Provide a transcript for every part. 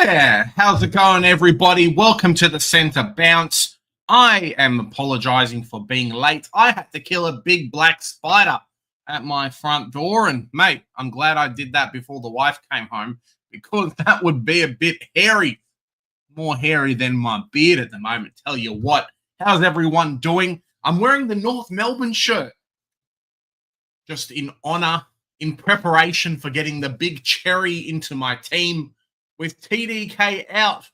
there. How's it going, everybody? Welcome to the Centre Bounce. I am apologising for being late. I had to kill a big black spider at my front door. And, mate, I'm glad I did that before the wife came home because that would be a bit hairy. More hairy than my beard at the moment. Tell you what. How's everyone doing? I'm wearing the North Melbourne shirt just in honour, in preparation for getting the big cherry into my team. With TDK out,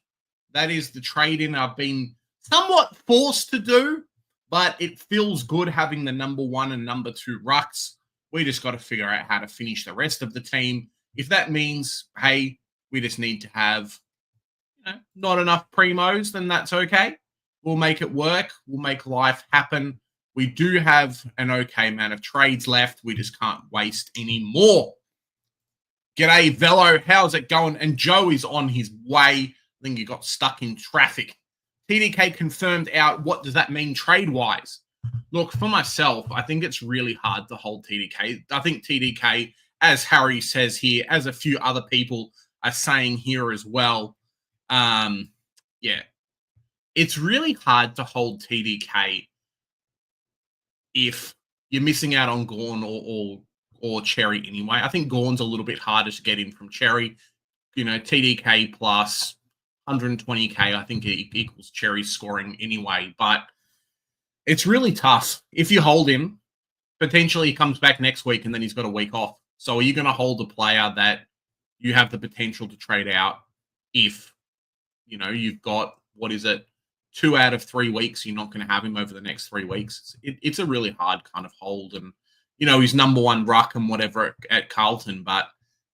that is the trade-in I've been somewhat forced to do, but it feels good having the number 1 and number 2 rucks. We just got to figure out how to finish the rest of the team. If that means, hey, we just need to have not enough primos, then that's okay. We'll make it work. We'll make life happen. We do have an okay amount of trades left. We just can't waste any more. G'day, Velo. How's it going? And Joe is on his way. I think he got stuck in traffic. TDK confirmed out. What does that mean trade-wise? Look, for myself, I think it's really hard to hold TDK. I think TDK, as Harry says here, as a few other people are saying here as well, it's really hard to hold TDK if you're missing out on Gorn or Cherry anyway. I think Gorn's a little bit harder to get in from Cherry. TDK plus 120k, I think it equals Cherry's scoring anyway. But it's really tough. If you hold him, potentially he comes back next week and then he's got a week off. So are you going to hold a player that you have the potential to trade out if, you've got, 2 out of 3 weeks, you're not going to have him over the next 3 weeks? It's a really hard kind of hold. And he's number 1 ruck and whatever at Carlton. But,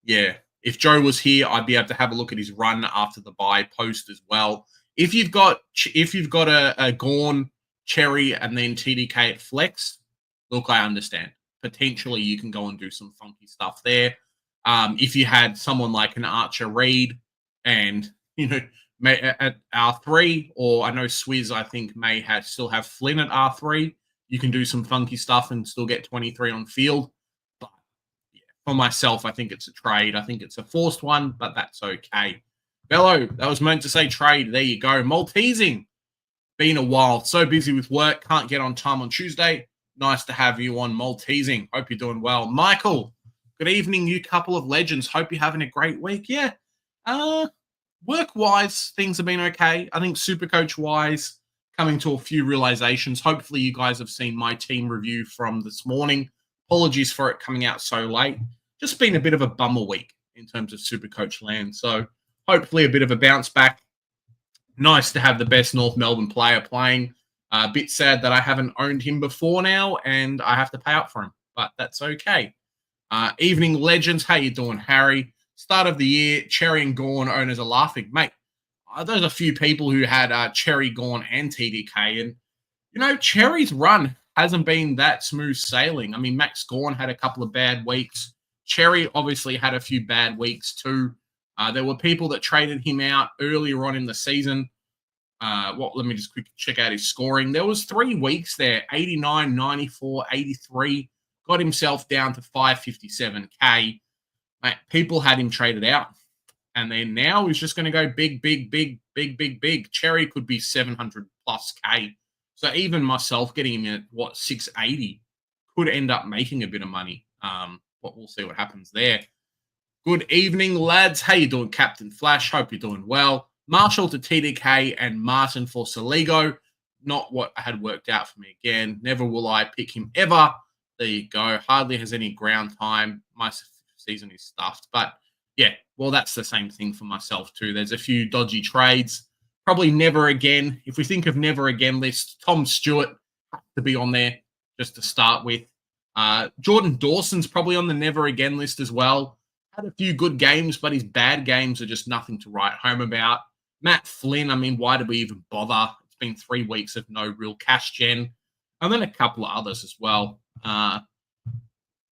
yeah, if Joe was here, I'd be able to have a look at his run after the bye post as well. If you've got a Gorn, Cherry, and then TDK at flex, look, I understand. Potentially you can go and do some funky stuff there. If you had someone like an Archer Reed and, at R3, or I know Swizz, I think, may still have Flynn at R3. You can do some funky stuff and still get 23 on field. But yeah, for myself, I think it's a trade. I think it's a forced one, but that's okay. Bello, that was meant to say trade. There you go. Maltesing. Been a while. So busy with work. Can't get on time on Tuesday. Nice to have you on, Maltesing. Hope you're doing well. Michael, good evening, you couple of legends. Hope you're having a great week. Yeah. Work-wise, things have been okay. I think Supercoach-wise, coming to a few realizations. Hopefully you guys have seen my team review from this morning. Apologies for it coming out so late. Just been a bit of a bummer week in terms of Supercoach land. So hopefully a bit of a bounce back. Nice to have the best North Melbourne player playing. A bit sad that I haven't owned him before now and I have to pay up for him, but that's okay. Evening legends, how you doing, Harry? Start of the year, Cherry and Gorn owners are laughing. Mate, there's a few people who had Cherry, Gorn, and TDK. And, Cherry's run hasn't been that smooth sailing. I mean, Max Gorn had a couple of bad weeks. Cherry obviously had a few bad weeks too. There were people that traded him out earlier on in the season. Let me just quickly check out his scoring. There was 3 weeks there, 89, 94, 83. Got himself down to 557k. Mate, people had him traded out. And then now he's just going to go big, big, big, big, big, big. Cherry could be 700 plus K. So even myself getting him at, 680 could end up making a bit of money. But we'll see what happens there. Good evening, lads. How you doing, Captain Flash? Hope you're doing well. Marshall to TDK and Martin for Saligo. Not what had worked out for me again. Never will I pick him ever. There you go. Hardly has any ground time. My season is stuffed. But yeah, well, that's the same thing for myself too. There's a few dodgy trades. Probably never again. If we think of never again list, Tom Stewart has to be on there just to start with. Jordan Dawson's probably on the never again list as well. Had a few good games, but his bad games are just nothing to write home about. Matt Flynn, I mean, why did we even bother? It's been 3 weeks of no real cash gen. And then a couple of others as well.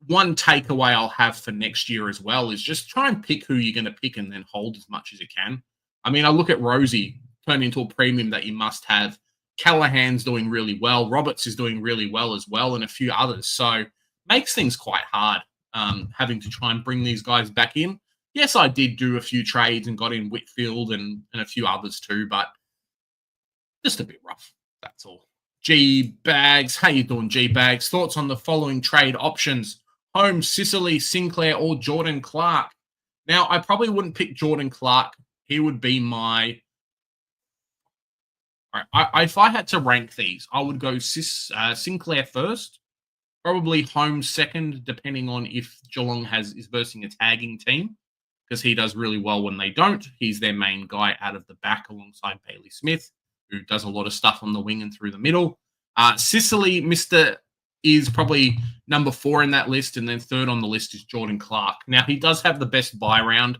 One takeaway I'll have for next year as well is just try and pick who you're going to pick and then hold as much as you can. I mean, I look at Rosie, turned into a premium that you must have. Callahan's doing really well. Roberts is doing really well as well, and a few others. So makes things quite hard having to try and bring these guys back in. Yes, I did do a few trades and got in Whitfield and a few others too, but just a bit rough. That's all. G Bags, how you doing, G Bags? Thoughts on the following trade options: Holmes, Sicily, Sinclair, or Jordan Clark? Now, I probably wouldn't pick Jordan Clark. He would be my. If I had to rank these, I would go Sinclair first, probably Holmes second, depending on if Geelong is versing a tagging team, because he does really well when they don't. He's their main guy out of the back alongside Bailey Smith, who does a lot of stuff on the wing and through the middle. Sicily, Mr. is probably number 4 in that list, and then third on the list is Jordan Clark. Now, he does have the best buy round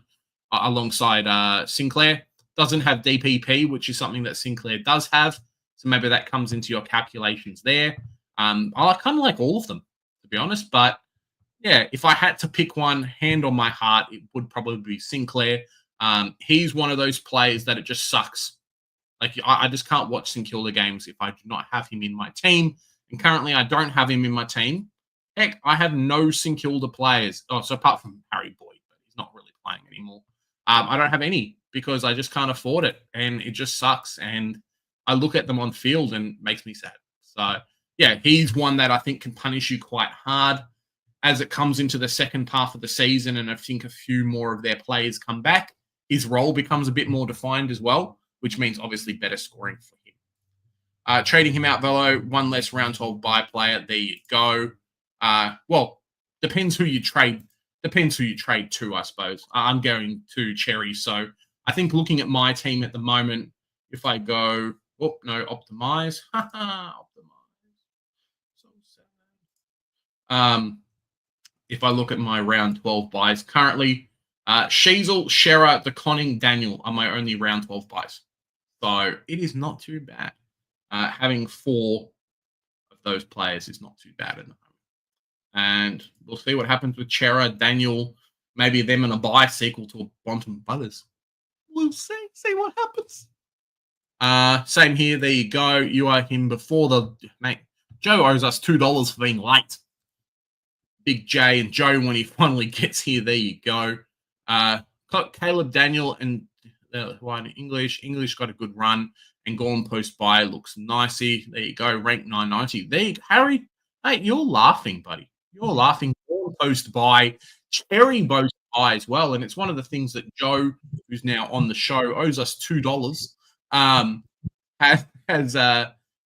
alongside Sinclair. Doesn't have DPP, which is something that Sinclair does have. So maybe that comes into your calculations there. I kind of like all of them, to be honest. But yeah, if I had to pick one, hand on my heart, it would probably be Sinclair. He's one of those players that it just sucks. Like, I just can't watch St Kilda games if I do not have him in my team. And currently, I don't have him in my team. Heck, I have no St Kilda players. Oh, so apart from Harry Boyd, but he's not really playing anymore. I don't have any because I just can't afford it, and it just sucks. And I look at them on field and it makes me sad. So yeah, he's one that I think can punish you quite hard as it comes into the second half of the season, and I think a few more of their players come back. His role becomes a bit more defined as well, which means obviously better scoring for him. Trading him out, Velo, one less round 12 buy player. There you go. Well, depends who you trade. Depends who you trade to, I suppose. I'm going to Cherry. So I think looking at my team at the moment, if I go, optimize. Optimize. So sad. If I look at my round 12 buys currently, Sheasel, Shearer, De Conning, Daniel are my only round 12 buys. So it is not too bad. Having 4 of those players is not too bad at the moment. And we'll see what happens with Chera, Daniel, maybe them in a buy sequel to a Bonton Brothers. We'll see what happens. Same here. There you go. You are him before the mate. Joe owes us $2 for being late. Big J and Joe when he finally gets here. There you go. Got Caleb, Daniel, and one English. English got a good run. And Gorn post buy looks nicey. There you go. Rank 990. There you go. Harry, mate, you're laughing, buddy. You're laughing. Gorn post buy. Cherry post buy as well. And it's one of the things that Joe, who's now on the show, owes us $2.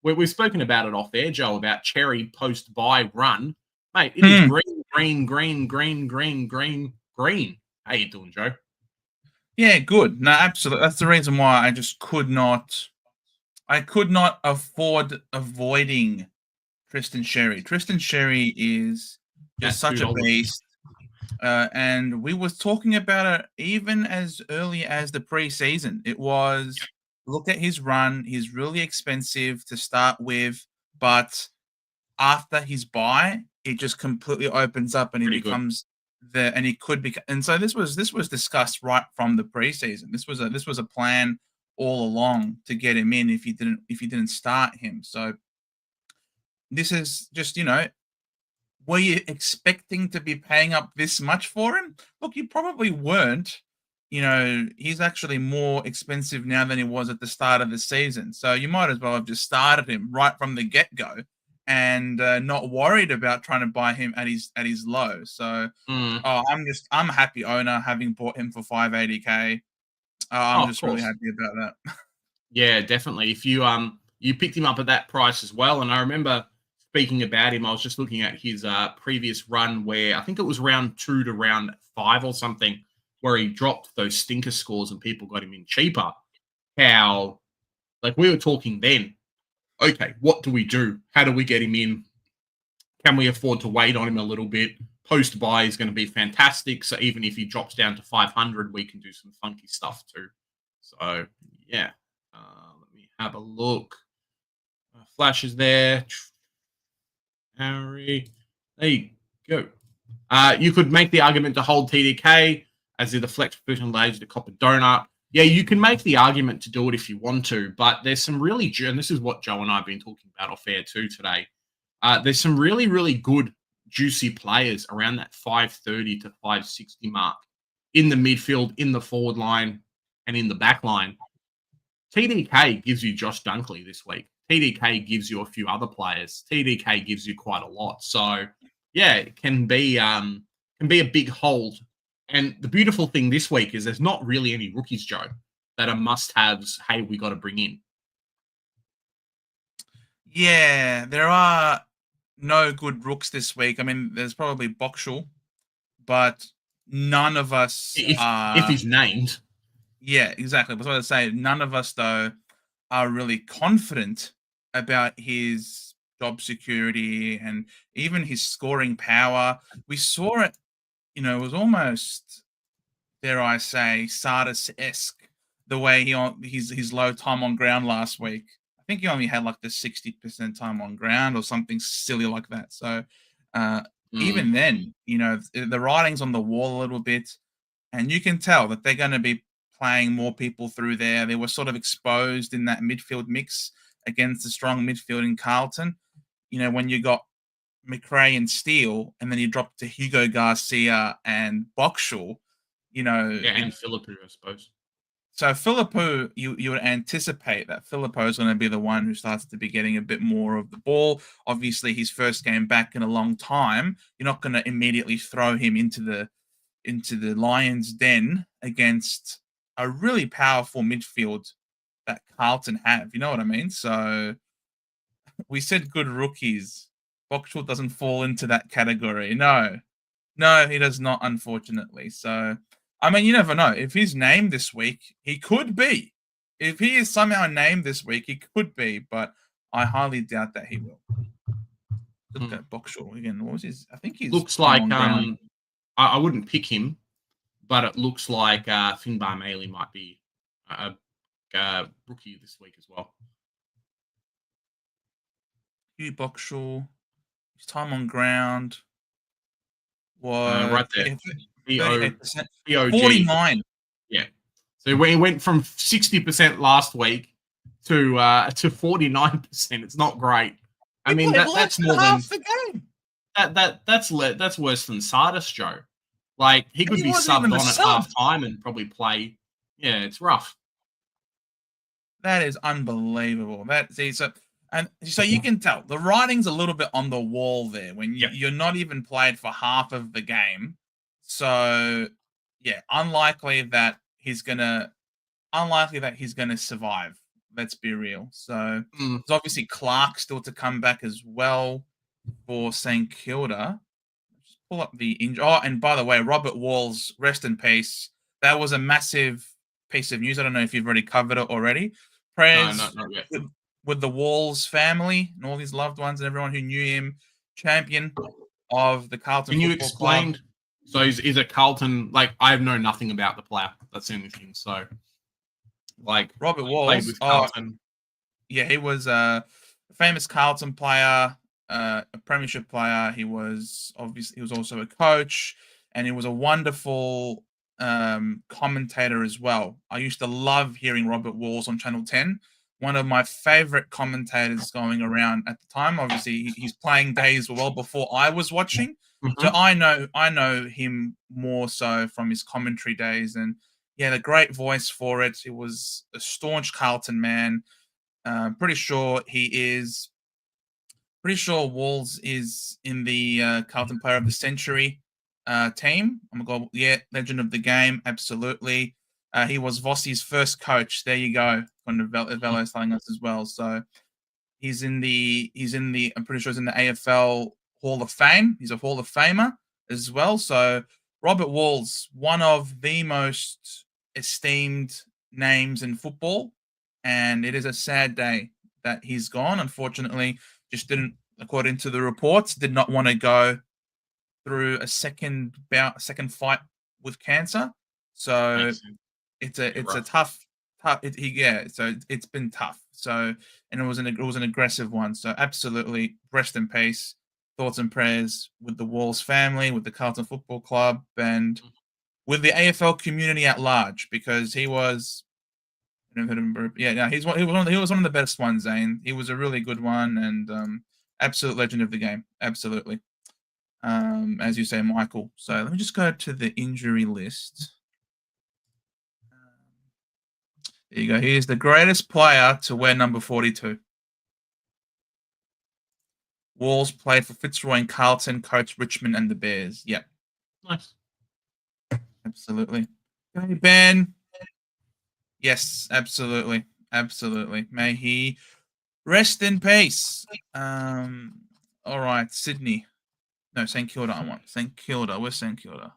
We've spoken about it off air, Joe, about Cherry post buy run. Mate, it is green. How you doing, Joe? Yeah, good. No, absolutely. That's the reason why I just could not afford avoiding Tristan Sherry. Tristan Sherry is just such a beast. And we was talking about it even as early as the preseason. It was, look at his run. He's really expensive to start with, but after his buy, it just completely opens up and he becomes and he could be. And so this was discussed right from the preseason. This was a plan all along to get him in if you didn't start him. So this is just, were you expecting to be paying up this much for him? Look, you probably weren't. He's actually more expensive now than he was at the start of the season. So you might as well have just started him right from the get-go and not worried about trying to buy him at his low. So I'm a happy owner having bought him for $580K. I'm just really happy about that. Yeah, definitely. If you picked him up at that price as well, and I remember speaking about him, I was just looking at his previous run where I think it was round 2 to round 5 or something, where he dropped those stinker scores and people got him in cheaper. How, like, we were talking then, okay, what do we do? How do we get him in? Can we afford to wait on him a little bit? Post buy is going to be fantastic. So even if he drops down to 500, we can do some funky stuff too. So yeah, let me have a look. Flashes there. Harry, there you go. You could make the argument to hold TDK as the flex position allows the copper donut. Yeah, you can make the argument to do it if you want to, but there's some really, and this is what Joe and I have been talking about off air too today. There's some really, really good, juicy players around that 530 to 560 mark in the midfield, in the forward line, and in the back line. TDK gives you Josh Dunkley this week. TDK gives you a few other players. TDK gives you quite a lot. So yeah, it can be a big hold. And the beautiful thing this week is there's not really any rookies, Joe, that are must-haves. Hey, we got to bring in. Yeah, there are no good rooks this week. I mean, there's probably Boxall, but none of us If are. he's named. Yeah, exactly. That's what I say. None of us, though, are really confident about his job security and even his scoring power. We saw it, it was almost, dare I say, Sardis-esque, the way his low time on ground last week. I think he only had like the 60% time on ground or something silly like that. So uh, even then, the writing's on the wall a little bit, and you can tell that they're going to be playing more people through there. They were sort of exposed in that midfield mix against the strong midfield in Carlton. When you got McRae and Steele, and then you drop to Hugo Garcia and Boxall, Yeah, and Philippou, I suppose. So Philippou, you would anticipate that Philippou is going to be the one who starts to be getting a bit more of the ball. Obviously, his first game back in a long time. You're not going to immediately throw him into the Lions' den against a really powerful midfield that Carlton have. You know what I mean? So we said good rookies. Boxall doesn't fall into that category. No, he does not, unfortunately. So, I mean, you never know. If he's named this week, he could be. If he is somehow named this week, he could be, but I highly doubt that he will. Look at Boxall again. What was his? I think he's looks time like on ground. I wouldn't pick him, but it looks like Finbar Maley might be a rookie this week as well. Hugh Boxall, his time on ground was right there. 38%. BOG. 49. Yeah. So when he went from 60% last week to 49%, it's not great. I mean, that's more than half the game. That's worse than Sardis, Joe. Like he could be subbed on at half time and probably play. Yeah, it's rough. That is unbelievable. So you can tell the writing's a little bit on the wall there when you're not even played for half of the game. So yeah, unlikely that he's gonna survive. Let's be real. So there's obviously Clark still to come back as well for St Kilda. Just pull up the injury. Oh, and by the way, Robert Walls, rest in peace. That was a massive piece of news. I don't know if you've already covered it already. Prayers not yet. with the Walls family and all his loved ones and everyone who knew him. Champion of the Carlton Can you Football explain? Club. So he's a Carlton. Like I know nothing about the player. That's the only thing. So like Robert Walls played with Carlton. Yeah, he was a famous Carlton player, a premiership player. He was also a coach, and he was a wonderful commentator as well. I used to love hearing Robert Walls on Channel 10. One of my favorite commentators going around at the time. Obviously, his playing days were well before I was watching, so I know him more so from his commentary days, and he had a great voice for it. He was a staunch Carlton man. Pretty sure Walls is in the Carlton Player of the Century team. I'm gonna go, legend of the game, absolutely. He was Vossi's first coach. There you go. Velo's telling us as well. So he's in the. I'm pretty sure he's in the AFL Hall of Fame. He's a Hall of Famer as well. So Robert Walls, one of the most esteemed names in football, and it is a sad day that he's gone. Unfortunately, just didn't, according to the reports, did not want to go through a second fight with cancer. So it's a tough. So it's been tough. So, and it was an aggressive one. So absolutely, rest in peace. Thoughts and prayers with the Walls family, with the Carlton Football Club, and with the AFL community at large, because he was. He was one of the best ones, Zane. He was a really good one and absolute legend of the game. Absolutely. As you say, Michael. So let me just go to the injury list. There you go. He is the greatest player to wear number 42. Walls played for Fitzroy and Carlton, coached Richmond and the Bears. Yep, Nice. absolutely. Hey, Ben. Yes, absolutely. Absolutely. May he rest in peace. All right, Sydney. No, St Kilda. I want St Kilda. Where's St Kilda?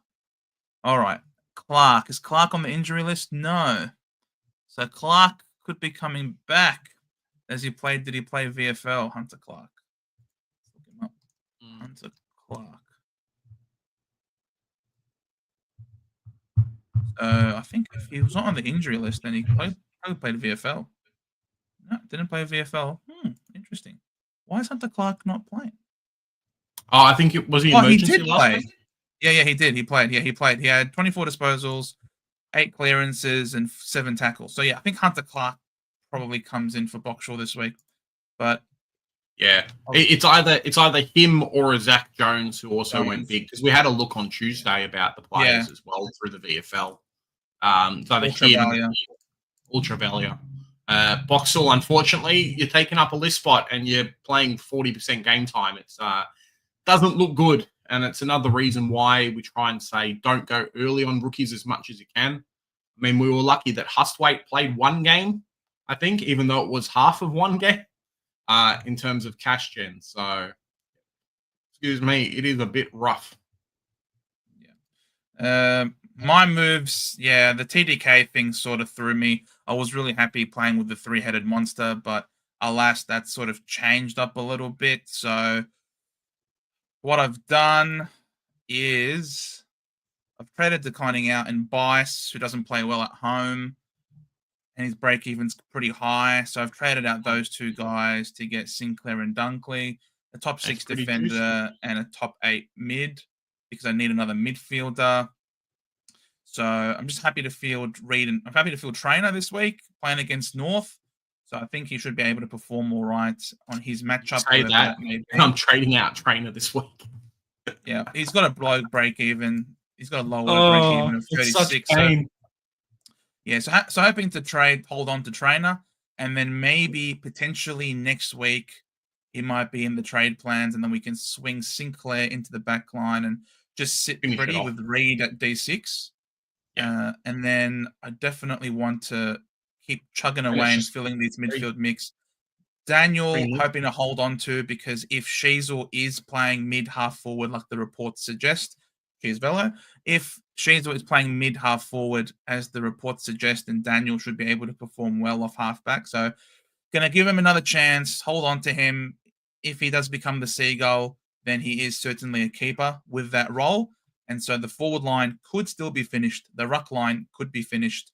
All right, Clark. Is Clark on the injury list? No. So Clark could be coming back. As he played, did he play VFL? Hunter Clark. Look him up. Hunter Clark. I think if he was not on the injury list, then he probably played VFL. No, didn't play VFL. Interesting. Why is Hunter Clark not playing? Oh, I think it was he Oh, he emergency did last play. week? Yeah, he did. He played. Yeah, he played. He had 24 disposals, 8 clearances, and 7 tackles. So yeah, I think Hunter Clark probably comes in for Boxall this week. But yeah, it's either him or a Zach Jones who also went Jones. big because we had a look on Tuesday about the players as well through the VFL. It's either him, Ultravalia. Boxall, unfortunately, you're taking up a list spot and you're playing 40% game time. It's doesn't look good, and it's another reason why we try and say don't go early on rookies as much as you can. I mean, we were lucky that Hustwaite played one game, I think, even though it was half of one game in terms of cash gen. So, excuse me, it is a bit rough. Yeah. My moves, yeah, the TDK thing sort of threw me. I was really happy playing with the 3-headed monster, but alas, that sort of changed up a little bit. So, what I've done is I've traded Declining Out and Bice, who doesn't play well at home, and his break even's pretty high. So I've traded out those 2 guys to get Sinclair and Dunkley, a top 6 defender and a top 8 mid, because I need another midfielder. So I'm just happy to field Reed, and I'm happy to field Trainer this week playing against North. So I think he should be able to perform all right on his matchup. Say that, and I'm trading out Trainer this week. Yeah, he's got a low break even. He's got a lower break even of 36. So yeah, so hoping to hold on to Trainer, and then maybe potentially next week he might be in the trade plans, and then we can swing Sinclair into the back line and just sit pretty with Reed at D6. Yeah. And then I definitely want to keep chugging away and filling these midfield mix. Daniel, hoping to hold on to, because if Sheasel is playing mid half forward, like the reports suggest, cheers, Velo. If Sheasel is playing mid half forward, as the reports suggest, then Daniel should be able to perform well off halfback. So, going to give him another chance, hold on to him. If he does become the Seagull, then he is certainly a keeper with that role. And so the forward line could still be finished. The ruck line could be finished.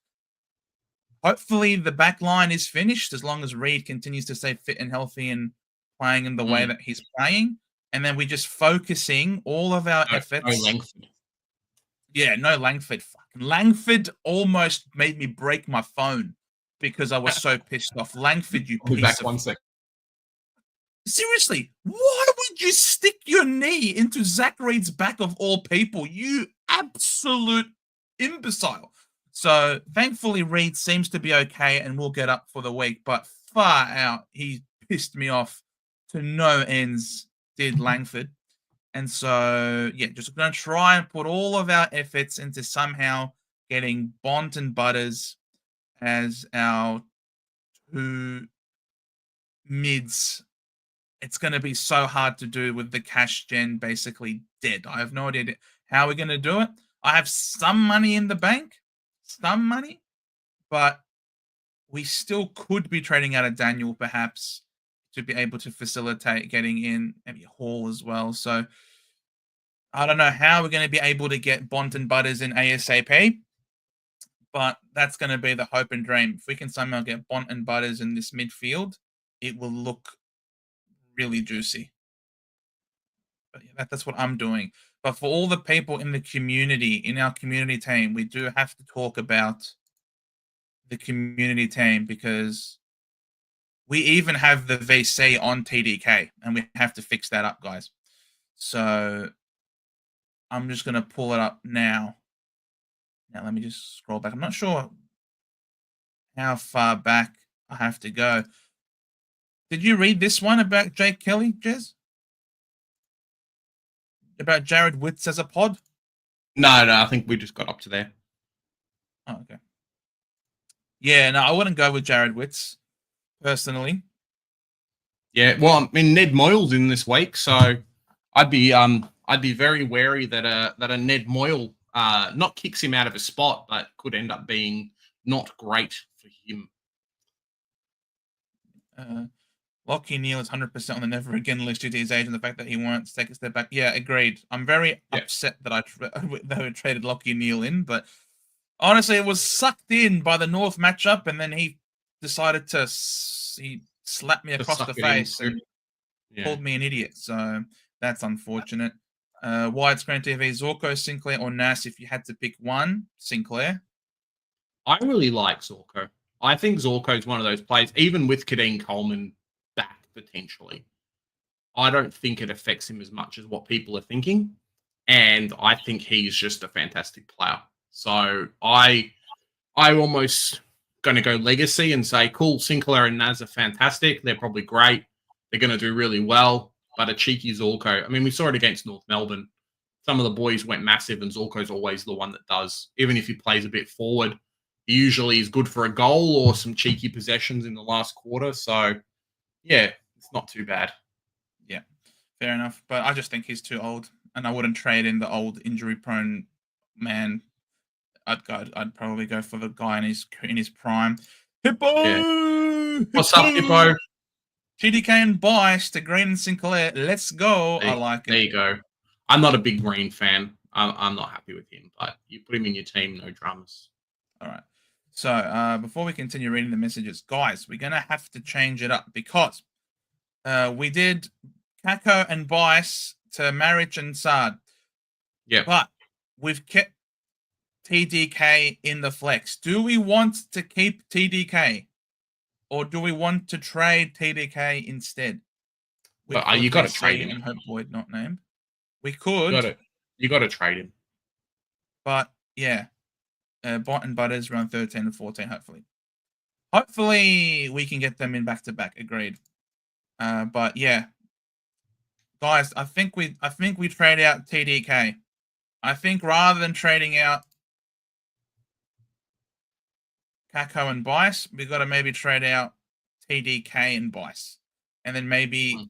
Hopefully the back line is finished as long as Reed continues to stay fit and healthy and playing in the way that he's playing. And then we're just focusing all of our efforts. No Langford. Yeah, no Langford. Langford almost made me break my phone because I was so pissed off. Langford, you piece of... One sec. Seriously, why would you stick your knee into Zach Reed's back of all people? You absolute imbecile. So thankfully Reed seems to be okay and will get up for the week, but far out, he pissed me off to no ends, did Langford. And so, yeah, just going to try and put all of our efforts into somehow getting Bont and Butters as our 2 mids. It's going to be so hard to do with the cash gen basically dead. I have no idea how we're going to do it. I have some money in the bank, but we still could be trading out of Daniel perhaps to be able to facilitate getting in maybe Hall as well. So I don't know how we're going to be able to get Bont and Butters in ASAP, but that's going to be the hope and dream. If we can somehow get Bont and Butters in this midfield, it will look really juicy. But yeah, that's what I'm doing. But for all the people in the community, in our community team, we do have to talk about the community team, because we even have the VC on TDK and we have to fix that up, guys. So I'm just going to pull it up now. Now, let me just scroll back. I'm not sure how far back I have to go. Did you read this one about Jake Kelly, Jez? About Jared Witz as a pod? No, I think we just got up to there. Oh, okay. Yeah, no, I wouldn't go with Jared Witz, personally. Yeah, well, I mean, Ned Moyle's in this week, so I'd be very wary that a Ned Moyle not kicks him out of a spot, but could end up being not great for him. Lockie Neal is 100% on the never again list due to his age and the fact that he won't take a step back. Yeah, agreed. I'm very upset that I traded Lockie Neal in, but honestly, it was sucked in by the North matchup, and then he decided to he slapped me across the face and called me an idiot. So that's unfortunate. Widescreen TV, Zorko, Sinclair, or Nas. If you had to pick one, Sinclair. I really like Zorko. I think Zorko is one of those players, even with Kadeen Coleman back potentially. I don't think it affects him as much as what people are thinking, and I think he's just a fantastic player. So I almost going to go legacy and say, cool, Sinclair and Naz are fantastic. They're probably great. They're going to do really well. But a cheeky Zorko, I mean, we saw it against North Melbourne. Some of the boys went massive, and Zorko's always the one that does. Even if he plays a bit forward, he usually is good for a goal or some cheeky possessions in the last quarter. So, yeah, it's not too bad. Yeah, fair enough. But I just think he's too old, and I wouldn't trade in the old injury-prone man. I'd probably go for the guy in his prime. Hippo! Yeah. What's up, Hippo? TDK and Bice to Green and Sinclair. Let's go. I like it. There you go. I'm not a big Green fan. I'm not happy with him, but you put him in your team, no dramas. All right. So before we continue reading the messages, guys, we're going to have to change it up because we did Kako and Bice to Maric and Saad. Yeah. But we've kept TDK in the flex. Do we want to keep TDK or do we want to trade TDK instead? But you got to trade him. And Hope Boyd not named. We could. You got to trade him. But yeah, Bot and Butters around 13 and 14. Hopefully we can get them in back to back. Agreed. But yeah, guys, I think we trade out TDK. I think rather than trading out Kako and Bice, we've got to maybe trade out TDK and Bice, and then maybe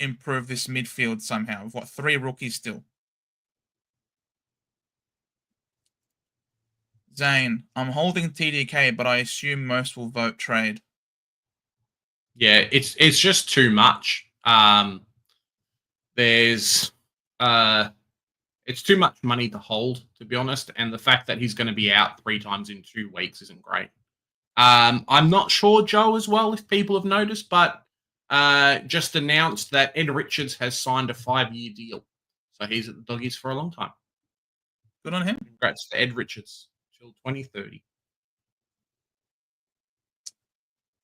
improve this midfield somehow. We've got 3 rookies still. Zane, I'm holding TDK, but I assume most will vote trade. Yeah, it's just too much. There's it's too much money to hold, to be honest, and the fact that he's going to be out 3 times in 2 weeks isn't great. I'm not sure, Joe, as well, if people have noticed, but just announced that Ed Richards has signed a 5-year deal. So he's at the Doggies for a long time. Good on him. Congrats to Ed Richards till 2030.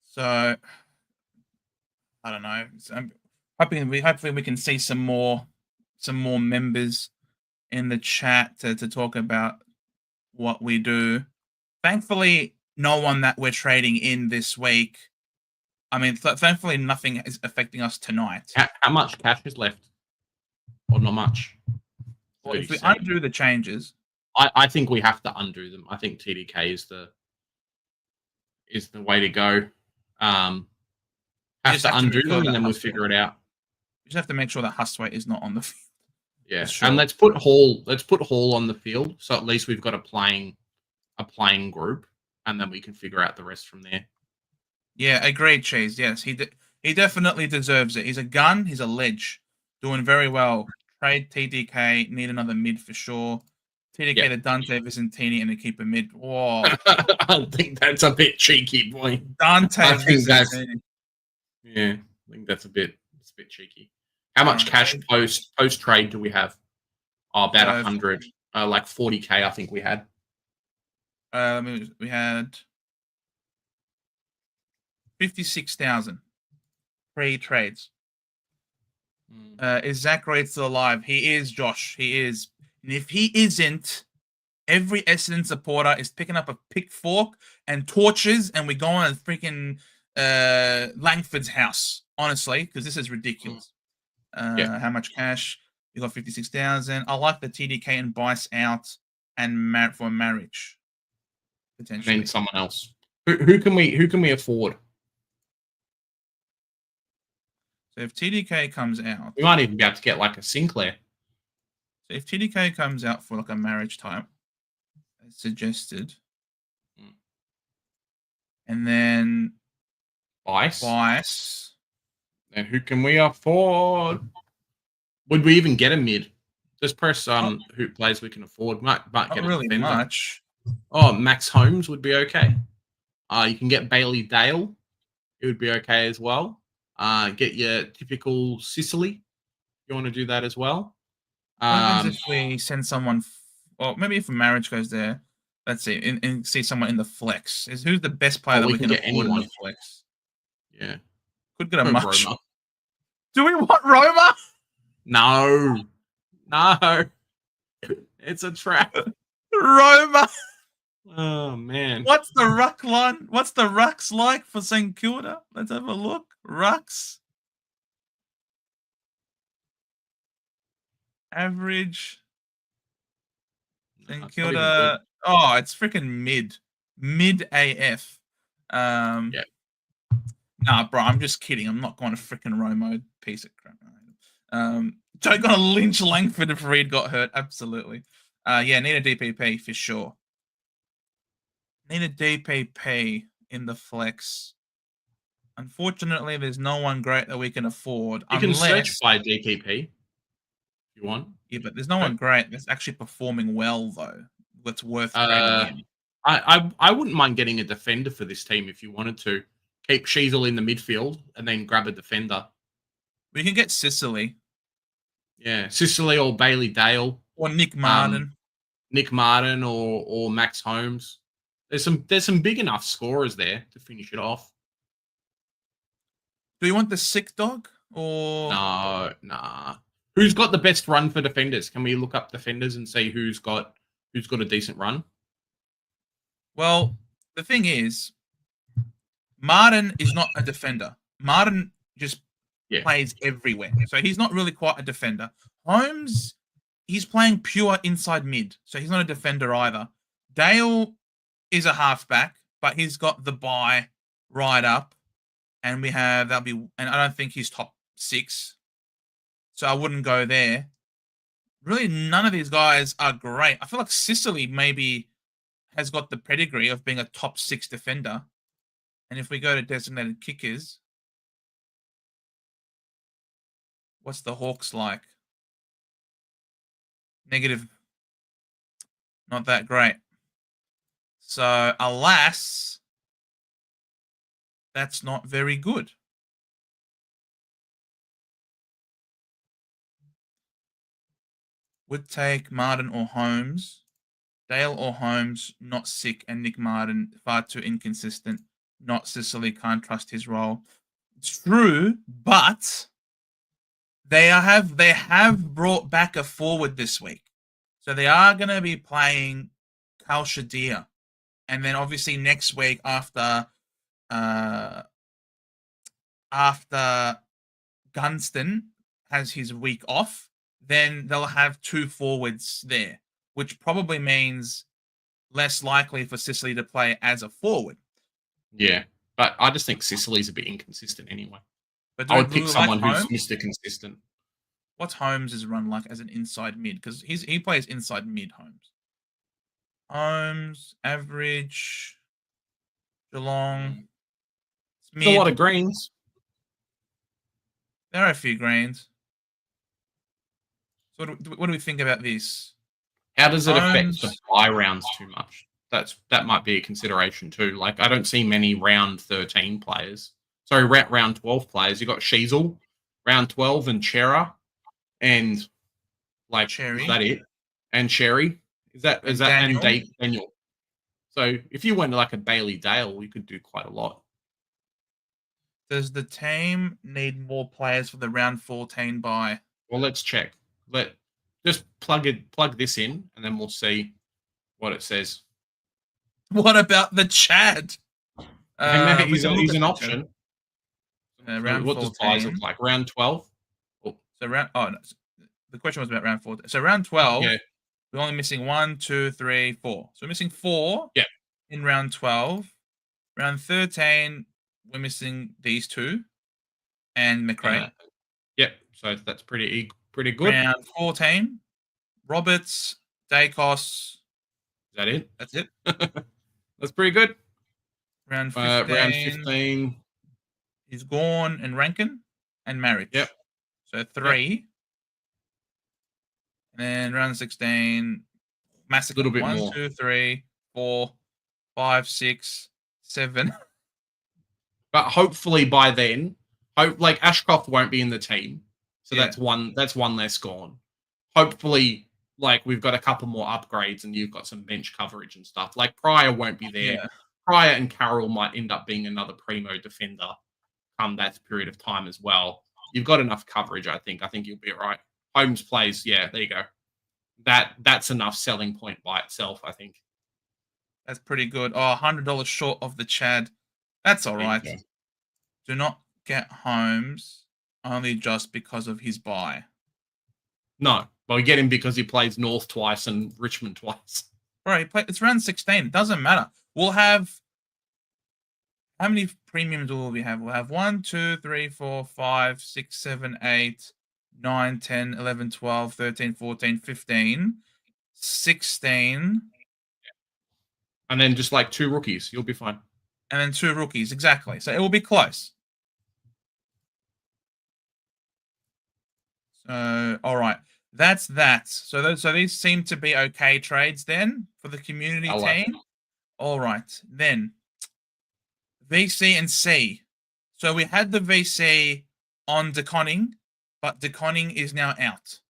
So I don't know. Hopefully we can see some more members in the chat to talk about what we do. Thankfully, no one that we're trading in this week. I mean, thankfully, nothing is affecting us tonight. How much cash is left? Or not much? Well, if we undo the changes, I think we have to undo them. I think TDK is the way to go. Have to undo them, and then we'll figure it out. We just have to make sure that Hustway is not on the field. Yeah, sure. And let's put Hall on the field, so at least we've got a playing group, and then we can figure out the rest from there. Yeah, agreed, Cheese. Yes, he definitely deserves it. He's a gun. He's a ledge. Doing very well. Trade TDK. Need another mid for sure. TDK to Dante, Vicentini, and a keeper mid. Whoa. I think that's a bit cheeky, boy. Dante, Vicentini. Yeah, I think that's a bit cheeky. How much cash post trade do we have? Oh, about 100, like 40K. I think we had. We had 56,000 pre-trades. Is Zach Reid still alive? He is, Josh. He is. And if he isn't, every Essendon supporter is picking up a pitchfork and torches, and we're going to freaking Langford's house, honestly, because this is ridiculous. Yeah. How much cash? You got 56,000. I like the TDK and Bice out and for marriage, And potentially. then someone else. Who can we afford? So if TDK comes out, We might even be able to get like a Sinclair. so if TDK comes out for like a marriage type, as suggested, and then Bice. And who can we afford? Would we even get a mid? Just press who players we can afford. Might not get a really defender. much. Oh, Max Holmes would be okay. You can get Bailey Dale. It would be okay as well. Get your typical Sicily. You want to do that as well. What happens if we send someone? Or maybe if a marriage goes there, let's see, and see someone in the flex. Who's the best player that we can afford anyone in the flex? Yeah, could get a much. Roma. Do we want Roma? No, it's a trap. Roma. Oh man, what's the ruck line? What's the rucks like for St Kilda? Let's have a look. Rucks. Average. St Kilda. Oh, it's freaking mid AF. Yeah. Nah, bro, I'm just kidding. I'm not going to freaking Romo piece of crap. Don't gonna lynch Langford if Reed got hurt. Absolutely. Yeah, need a DPP for sure. Need a DPP in the flex. Unfortunately, there's no one great that we can afford. You can search by DPP if you want. Yeah, but there's no one great that's actually performing well though. That's worth trading in. I wouldn't mind getting a defender for this team if you wanted to. Keep Sheasel in the midfield and then grab a defender. We can get Sicily. Yeah, Sicily or Bailey Dale. Or Nick Martin. Nick Martin or Max Holmes. There's some big enough scorers there to finish it off. Do you want the sick dog or no? Nah. Who's got the best run for defenders? Can we look up defenders and see who's got a decent run? Well, the thing is, Martin is not a defender. Martin just plays everywhere. So he's not really quite a defender. Holmes, he's playing pure inside mid. So he's not a defender either. Dale is a halfback, but he's got the bye right up. And and I don't think he's top 6. So I wouldn't go there. Really, none of these guys are great. I feel like Sicily maybe has got the pedigree of being a top 6 defender. And if we go to designated kickers, what's the Hawks like? Negative. Not that great. So, alas, that's not very good. Would take Martin or Holmes. Dale or Holmes, not sick, and Nick Martin, far too inconsistent. Not Sicily, can't trust his role. It's true, but they have brought back a forward this week. So they are going to be playing Kal Shadir. And then obviously next week after Gunston has his week off, then they'll have 2 forwards there, which probably means less likely for Sicily to play as a forward. Yeah, but I just think Sicily's a bit inconsistent anyway. But I would pick someone who's Mr. Consistent. What's Holmes' run like as an inside mid? Because he plays inside mid, Holmes. Holmes, average, Geelong. It's a lot of greens. There are a few greens. So what do we think about this? How does it affect the bye rounds too much? That might be a consideration too. Like, I don't see many round 13 players. Sorry, round 12 players. You got Sheasel, round 12, and Chera, and like Cherry. Is that it? And Sherry. Is that Daniel? And Daniel. So if you went like a Bailey Dale, we could do quite a lot. Does the team need more players for the round 14 bye? Well, let's check. Just plug this in, and then we'll see. what it says. What about the Chad? He's an option. Round What does buys look 14. like? Round 12? So no, the question was about round 14. So round 12, Yeah. we're only missing 1, 2, 3, 4. So we're missing 4 Yeah. in round 12. Round 13, we're missing these 2 and McRae. Yep. So that's pretty good. Round 14, Roberts, Dacos. Is that it? That's it. That's pretty good. Round 15. Round 15. Is Gorn and Rankin and Marriage. Yep. So 3. Yep. And then round 16, Massacre. A little bit 1, more. 2, 3, 4, 5, 6, 7. But hopefully by then, like Ashcroft won't be in the team. So that's one less gone. Hopefully, like we've got a couple more upgrades and you've got some bench coverage and stuff. Like Pryor won't be there. Yeah. Pryor and Carroll might end up being another primo defender come that period of time as well. You've got enough coverage, I think. I think you'll be all right. Holmes plays, yeah, there you go. That's enough selling point by itself, I think. That's pretty good. Oh, $100 short of the Chad. That's all right. Do not get Holmes only just because of his buy. No, well, we get him because he plays North twice and Richmond twice. Right, it's round 16. It doesn't matter. We'll have... How many premiums will we have? We'll have 1, 2, 3, 4, 5, 6, 7, 8, 9, 10, 11, 12, 13, 14, 15, 16. And then just like 2 rookies. You'll be fine. And then 2 rookies, exactly. So it will be close. So, all right. That's that. So these seem to be okay trades then for the community team. All right. Then VC and C. So we had the VC on DeConning, but DeConning is now out.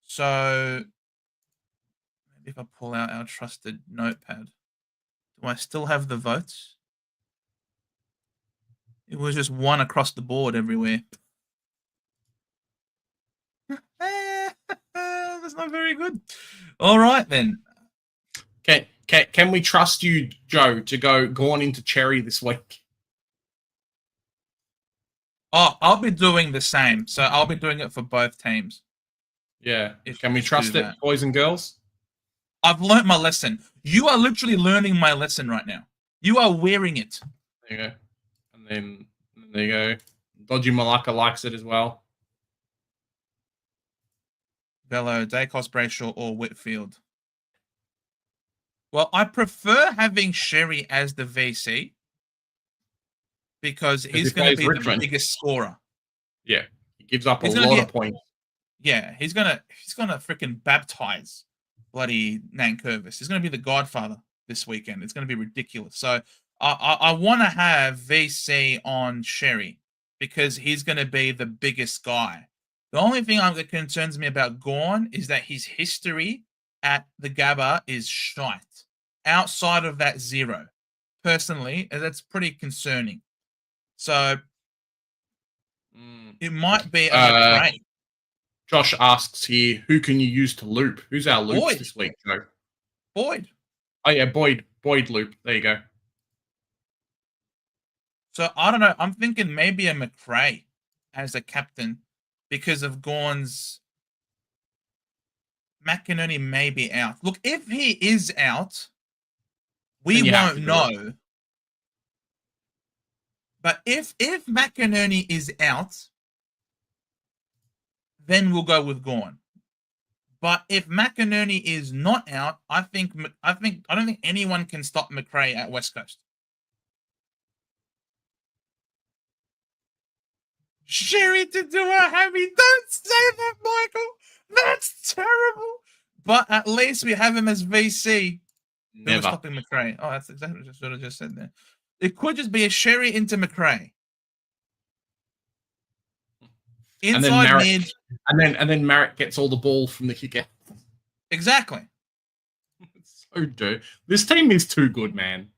So maybe if I pull out our trusted notepad, do I still have the votes? It was just 1 across the board everywhere. That's not very good. All right, then. Can we trust you, Joe, to go on into Cherry this week? Oh, I'll be doing the same. So I'll be doing it for both teams. Yeah. Can we trust it, boys and girls? I've learned my lesson. You are literally learning my lesson right now. You are wearing it. There you go. And then there you go. Dodgy Malacca likes it as well. Bello, Dacos, Brayshaw, or Whitfield. Well, I prefer having Sherry as the VC because he's going to be the biggest scorer. Yeah, he gives up a lot of points. Yeah, he's gonna freaking baptize bloody Nankervis. He's gonna be the godfather this weekend. It's gonna be ridiculous. So I want to have VC on Sherry because he's gonna be the biggest guy. The only thing that concerns me about Gorn is that his history at the Gabba is shite. Outside of that 0, personally, that's pretty concerning. So it might be a McRae. Josh asks here, who can you use to loop? Who's our loops this week, Joe? Boyd. Oh, yeah, Boyd loop. There you go. So, I don't know. I'm thinking maybe a McRae as a captain because of Gorn's... McInerney may be out. Look, if he is out, we won't know. But if McInerney is out, then we'll go with Gorn. But if McInerney is not out, I don't think anyone can stop McRae at West Coast. Sherry to do a hammy. Don't say that, Michael. That's terrible. But at least we have him as VC. Never stopping McRae. Oh, that's exactly what I just said there. It could just be a Sherry into McRae. Inside mid. And then Marek gets all the ball from the kicker. Exactly. It's so dirty. This team is too good, man.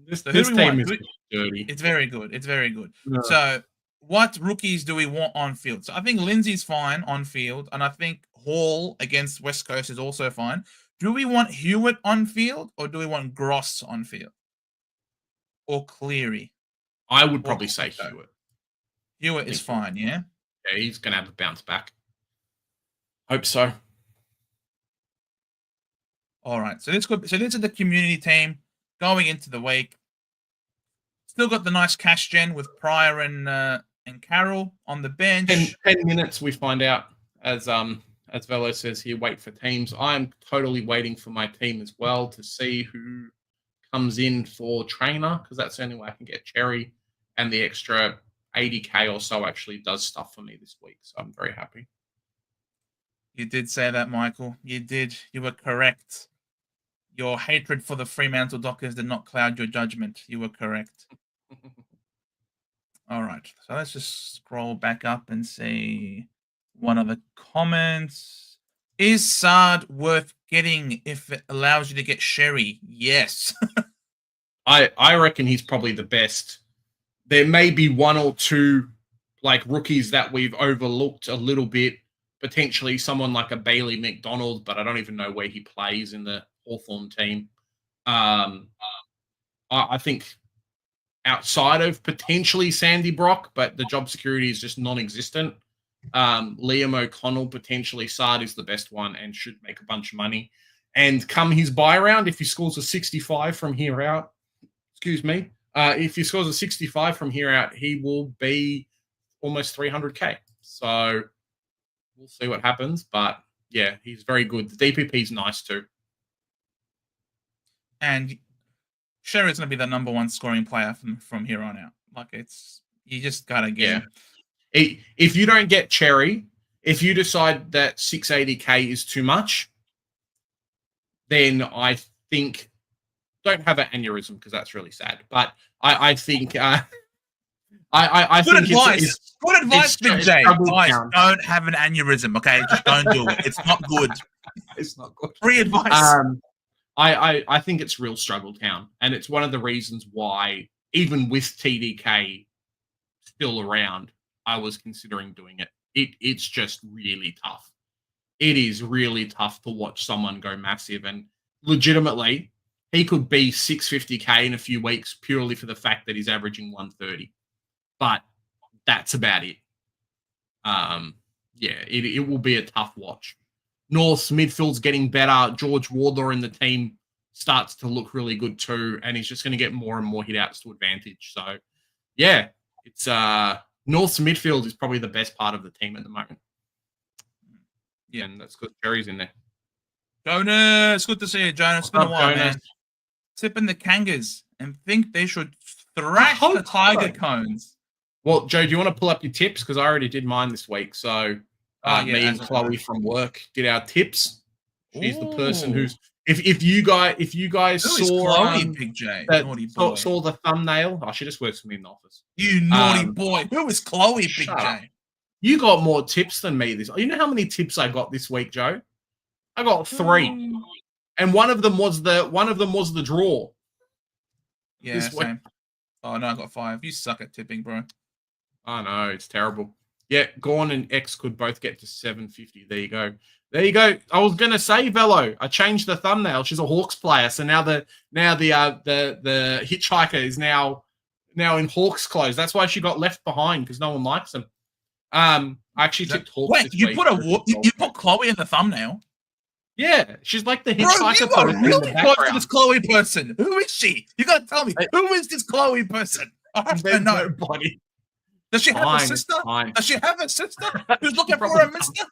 This team is dirty. It's very good. It's very good. No. So what rookies do we want on field? So I think Lindsay's fine on field, and I think Hall against West Coast is also fine. Do we want Hewitt on field or do we want Gross on field? Or Cleary? I would probably say Hewitt. Hewitt is fine, yeah? Yeah, he's going to have a bounce back. Hope so. All right. So this is the community team going into the week. Still got the nice cash gen with Pryor and Carroll on the bench. 10 minutes we find out, as Velo says here, wait for teams. I'm totally waiting for my team as well to see who comes in for trainer, because that's the only way I can get Cherry, and the extra 80K or so actually does stuff for me this week. So I'm very happy. You did say that, Michael. You did. You were correct. Your hatred for the Fremantle Dockers did not cloud your judgment. You were correct. All right. So let's just scroll back up and see one of the comments. Is Sard worth getting if it allows you to get Sherry? Yes. I reckon he's probably the best. There may be one or two like rookies that we've overlooked a little bit. Potentially someone like a Bailey McDonald, but I don't even know where he plays in the Hawthorn team. I think outside of potentially Sandy Brock, but the job security is just non-existent. Liam O'Connell, potentially Sard is the best one and should make a bunch of money. And come his buy round, if he scores a 65 from here out, if he scores a 65 from here out, he will be almost 300K. So we'll see what happens. But yeah, he's very good. The DPP is nice too. And Sherry's going to be the number one scoring player from here on out. Like, you just got to get him. If you don't get Cherry, if you decide that 680K is too much, then I think don't have an aneurysm because that's really sad. But I think I good think advice. Good advice, Big J. Guys, don't have an aneurysm, okay? Just don't do it. It's not good. It's not good. Free advice. I think it's real struggle town, and it's one of the reasons why, even with TDK still around, I was considering doing it. It's just really tough. It is really tough to watch someone go massive, and legitimately, he could be 650K in a few weeks purely for the fact that he's averaging 130. But that's about it. It will be a tough watch. North's midfield's getting better. George Wardlaw in the team starts to look really good too, and he's just going to get more and more hit outs to advantage. So, yeah, it's North's midfield is probably the best part of the team at the moment. Yeah, and that's because Jerry's in there. Jonas, good to see you, Jonas. It's been a while, man. Tipping the Kangas and think they should thrash the Tiger Cones. Well, Joe, do you want to pull up your tips? Because I already did mine this week. So me and Chloe from work did our tips. She's the person who's if you guys saw Chloe, Big J, saw the thumbnail. Oh, she just works for me in the office. You naughty boy. Who is Chloe, Big J? You got more tips than me. You know how many tips I got this week, Joe? I got 3. And one of them was the draw. Yeah, same. Oh no, I got 5. You suck at tipping, bro. I know, it's terrible. Yeah, Gorn and X could both get to 750. There you go. There you go. I was gonna say, Velo. I changed the thumbnail. She's a Hawks player, so now the hitchhiker is now in Hawks clothes. That's why she got left behind because no one likes them. I actually tipped Hawks. Wait, you put Chloe in the thumbnail? Yeah, she's like the hitchhiker. Bro, you are really close to this Chloe person. Who is she? You gotta tell me. Who is this Chloe person? I have to know. Nobody. Does she have a sister? Does she have a sister who's looking for a mister?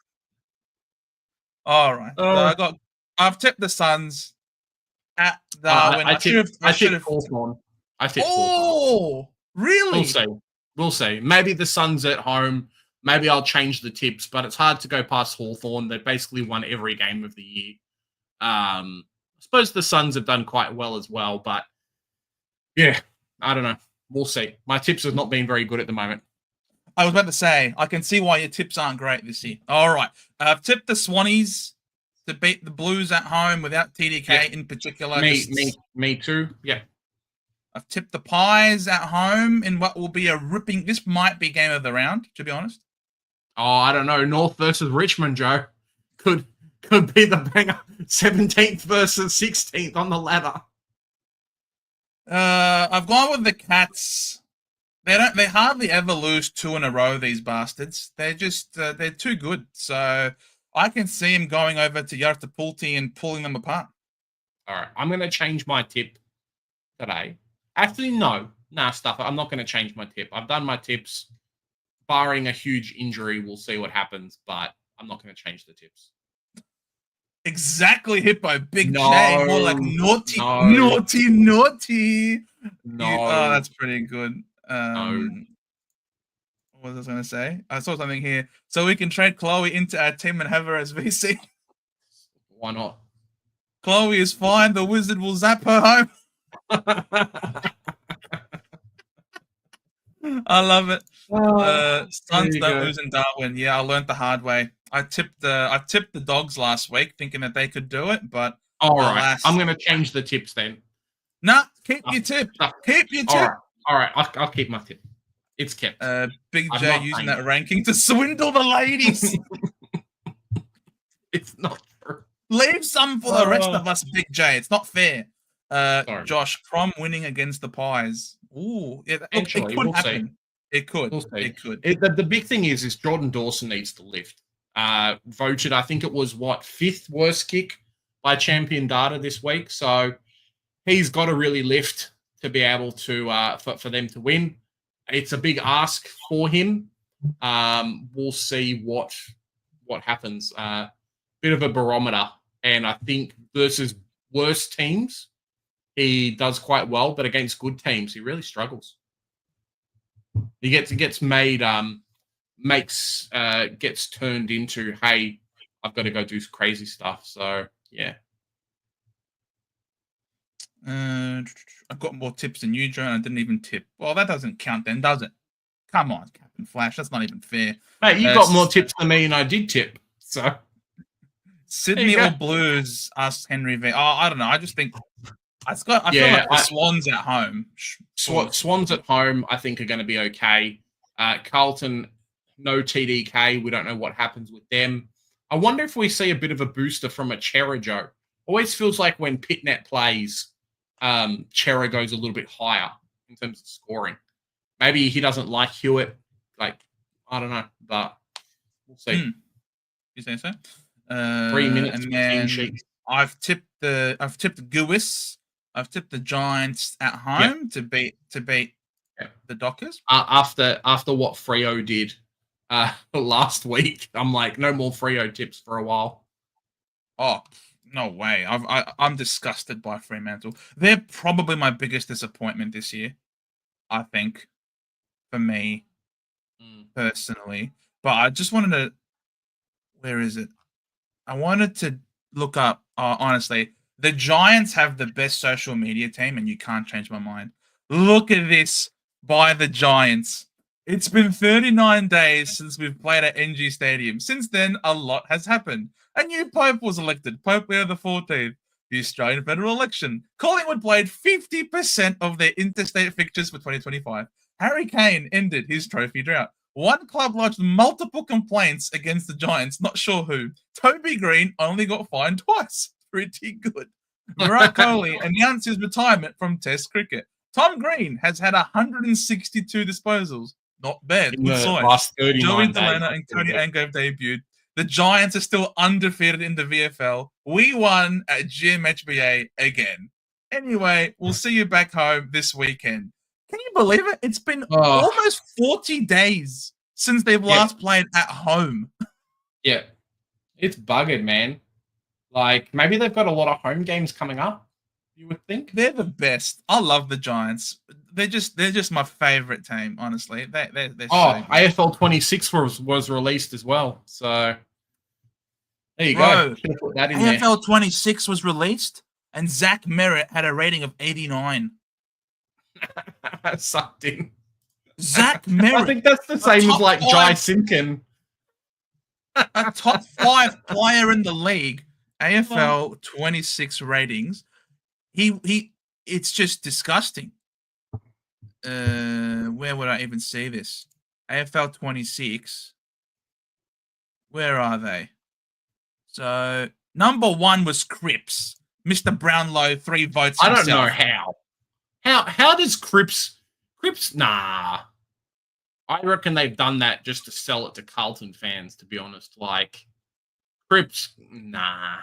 All right. So I've tipped the Suns at Darwin. I tipped Hawthorn. Oh, really? We'll see. Maybe the Suns at home. Maybe I'll change the tips, but it's hard to go past Hawthorn. They basically won every game of the year. I suppose the Suns have done quite well as well, but yeah, I don't know. We'll see. My tips have not been very good at the moment. I was about to say, I can see why your tips aren't great this year. All right. I've tipped the Swannies to beat the Blues at home without TDK in particular. Me too. Yeah. I've tipped the Pies at home in what will be a ripping... This might be game of the round, to be honest. Oh, I don't know. North versus Richmond, Joe. Could could be the banger. 17th versus 16th on the ladder. I've gone with the Cats. They hardly ever lose 2 in a row, these bastards. They're just they're too good. So I can see him going over to Yartapulti and pulling them apart. All right, I'm going to change my tip today. Actually, no. Nah, stuff it. I'm not going to change my tip. I've done my tips. Barring a huge injury, we'll see what happens, but I'm not going to change the tips. Exactly, Hippo. Big J. More like naughty. No. Oh, that's pretty good. No. What was I going to say? I saw something here. So we can trade Chloe into our team and have her as VC. Why not? Chloe is fine. The wizard will zap her home. I love it. Suns don't lose in Darwin. Yeah, I learned the hard way. I tipped the dogs last week, thinking that they could do it, but all right, I'm going to change the tips then. Nah, keep your tip. Keep your tip. All right, I'll keep my tip. It's kept. Big J using that ranking to swindle the ladies. It's not true. Leave some for the rest of us, Big J. It's not fair. Josh, Prom winning against the Pies. Ooh, yeah, it could happen. See. It could. It could. The big thing is Jordan Dawson needs to lift. Voted, I think it was 5th worst kick by Champion Data this week. So he's got to really lift to be able to for them to win. It's a big ask for him. We'll see what happens. Bit of a barometer, and I think versus worse teams, he does quite well, but against good teams, he really struggles. He gets made gets turned into, hey, I've got to go do crazy stuff. So yeah. I've got more tips than you, Joe, and I didn't even tip. Well, that doesn't count then, does it? Come on, Captain Flash. That's not even fair. Hey, you got more tips than me, and I did tip. So Sydney or Blues? Asked Henry V. Oh, I don't know. I just think I feel like the Swans at home. Swans at home, I think, are going to be okay. Carlton, no TDK. We don't know what happens with them. I wonder if we see a bit of a booster from a Cherijo. Always feels like when Pitnet plays, Chera goes a little bit higher in terms of scoring. Maybe he doesn't like Hewitt. Like, I don't know, but we'll see. You say so? 3 minutes and then I've tipped the Gewis. I've tipped the Giants at home to beat the Dockers. After what Freo did last week, I'm like, no more Freo tips for a while. Oh, no way. I'm disgusted by Fremantle. They're probably my biggest disappointment this year, I think, for me personally. But I just wanted to, where is it? I wanted to look up, honestly, the Giants have the best social media team, and you can't change my mind. Look at this by the Giants. It's been 39 days since we've played at NG Stadium. Since then, a lot has happened. A new Pope was elected, Pope Leo XIV. The Australian federal election. Collingwood played 50% of their interstate fixtures for 2025. Harry Kane ended his trophy drought. One club lodged multiple complaints against the Giants, not sure who. Toby Green only got fined twice. Pretty good. Virat Kohli announced his retirement from Test cricket. Tom Green has had 162 disposals. Not bad. Good size. Joey Delana and Cody Angove debuted. The Giants are still undefeated in the VFL. We won at GMHBA again. Anyway, we'll see you back home this weekend. Can you believe it? It's been almost 40 days since they've last played at home. Yeah. It's buggered, man. Like, maybe they've got a lot of home games coming up, you would think. They're the best. I love the Giants. They're just my favorite team, honestly. They're so good. AFL 26 was released as well. So there you go. Put that in AFL 26 was released, and Zach Merritt had a rating of 89. Sucked in. Zach Merritt. I think that's the same as like Jai Simkin. A top 5 player in the league. AFL 26 ratings. It's just disgusting. Where would I even see this? AFL 26. Where are they? So number 1 was Cripps. Mr. Brownlow, 3 votes I himself. don't know how. How does Cripps? Nah. I reckon they've done that just to sell it to Carlton fans. To be honest, like Cripps, nah.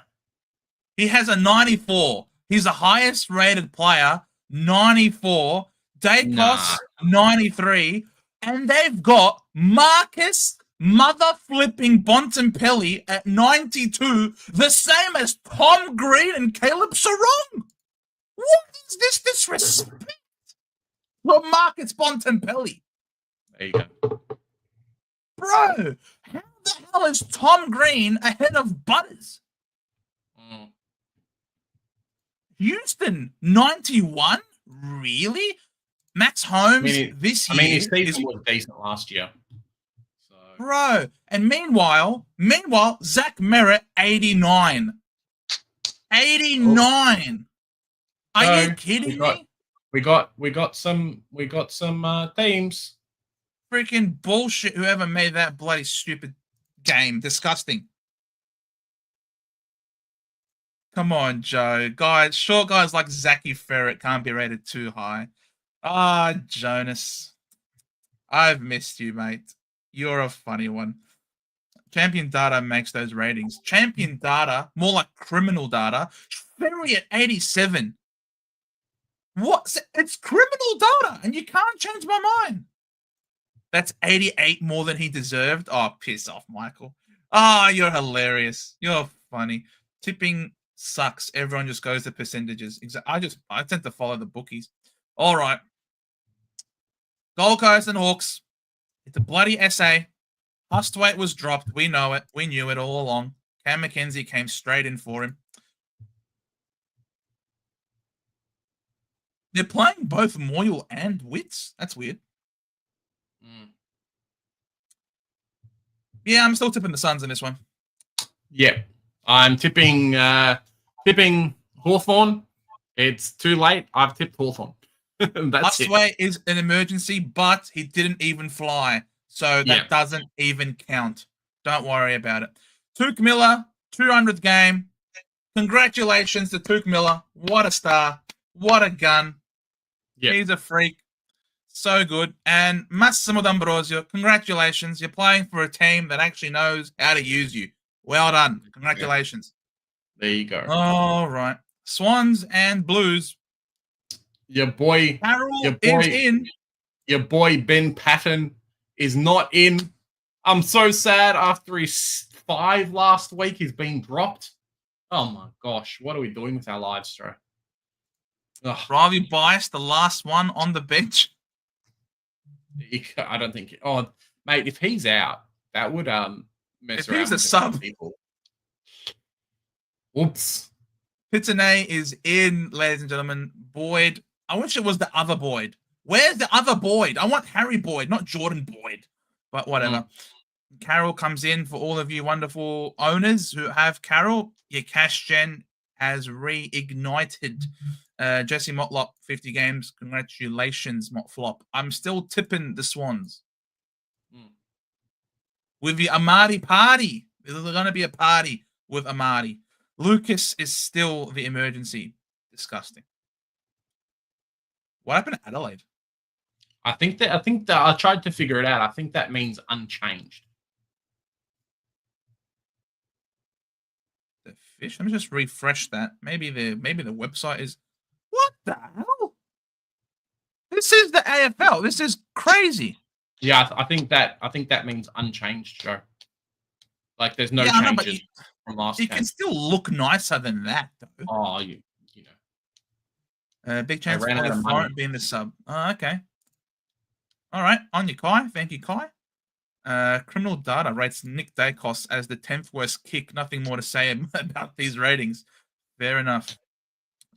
He has a 94. He's the highest rated player, 94. Dacos, 93. And they've got Marcus mother flipping Bontempelli at 92, the same as Tom Green and Caleb Sarong. What is this disrespect for Marcus Bontempelli? There you go. Bro, how the hell is Tom Green ahead of Butters? Houston, 91? Really? Max Holmes this year. His season was decent last year. So. Bro. And meanwhile, Zach Merritt, 89. 89. Are you kidding me? We got some teams. Freaking bullshit. Whoever made that bloody stupid game. Disgusting. Come on, Joe. Guys, short guys like Zachy Ferret can't be rated too high. Ah, Jonas. I've missed you, mate. You're a funny one. Champion Data makes those ratings. Champion Data, more like criminal data. Ferry at 87. What? It's criminal data, and you can't change my mind. That's 88 more than he deserved. Oh, piss off, Michael. Ah, you're hilarious. You're funny. Tipping sucks. Everyone just goes to percentages. I tend to follow the bookies. All right. Gold Coast and Hawks. It's a bloody essay. Hustwaite was dropped. We know it. We knew it all along. Cam McKenzie came straight in for him. They're playing both Moyle and Wits. That's weird. Yeah, I'm still tipping the Suns in this one. Yeah. I'm tipping Hawthorn. It's too late. I've tipped Hawthorn. That's Hustwaite is an emergency, but he didn't even fly. So that doesn't even count. Don't worry about it. Touk Miller, 200th game. Congratulations to Touk Miller. What a star. What a gun. Yep. He's a freak. So good. And Massimo D'Ambrosio, congratulations. You're playing for a team that actually knows how to use you. Well done. Congratulations. There you go. All right. Swans and Blues. Your boy is in. Your boy Ben Patton is not in. I'm so sad after his 5 last week. He's been dropped. Oh my gosh. What are we doing with our lives, Joe? Ravi Bias, the last one on the bench. I don't think. Oh, mate, if he's out, that would mess if around. If he's a sub. People. Oops. Pitane is in, ladies and gentlemen. Boyd. I wish it was the other Boyd. Where's the other Boyd? I want Harry Boyd, not Jordan Boyd. But whatever. Carroll comes in for all of you wonderful owners who have Carroll. Your cash gen has reignited. Jesse Motlop, 50 games. Congratulations, Motflop. I'm still tipping the Swans. With the Amari party. There's going to be a party with Amari. Lucas is still the emergency. Disgusting. What happened to Adelaide? I think that I tried to figure it out. I think that means unchanged. The fish. Let me just refresh that. Maybe the website is. What the hell? This is the AFL. This is crazy. Yeah, I think that means unchanged, Joe. Like there's no changes from last game. It can still look nicer than that, though. Oh, you know. Big chance for Florent being the sub. Oh, okay. All right. On you, Kai. Thank you, Kai. Criminal Data rates Nick Dacos as the 10th worst kick. Nothing more to say about these ratings. Fair enough.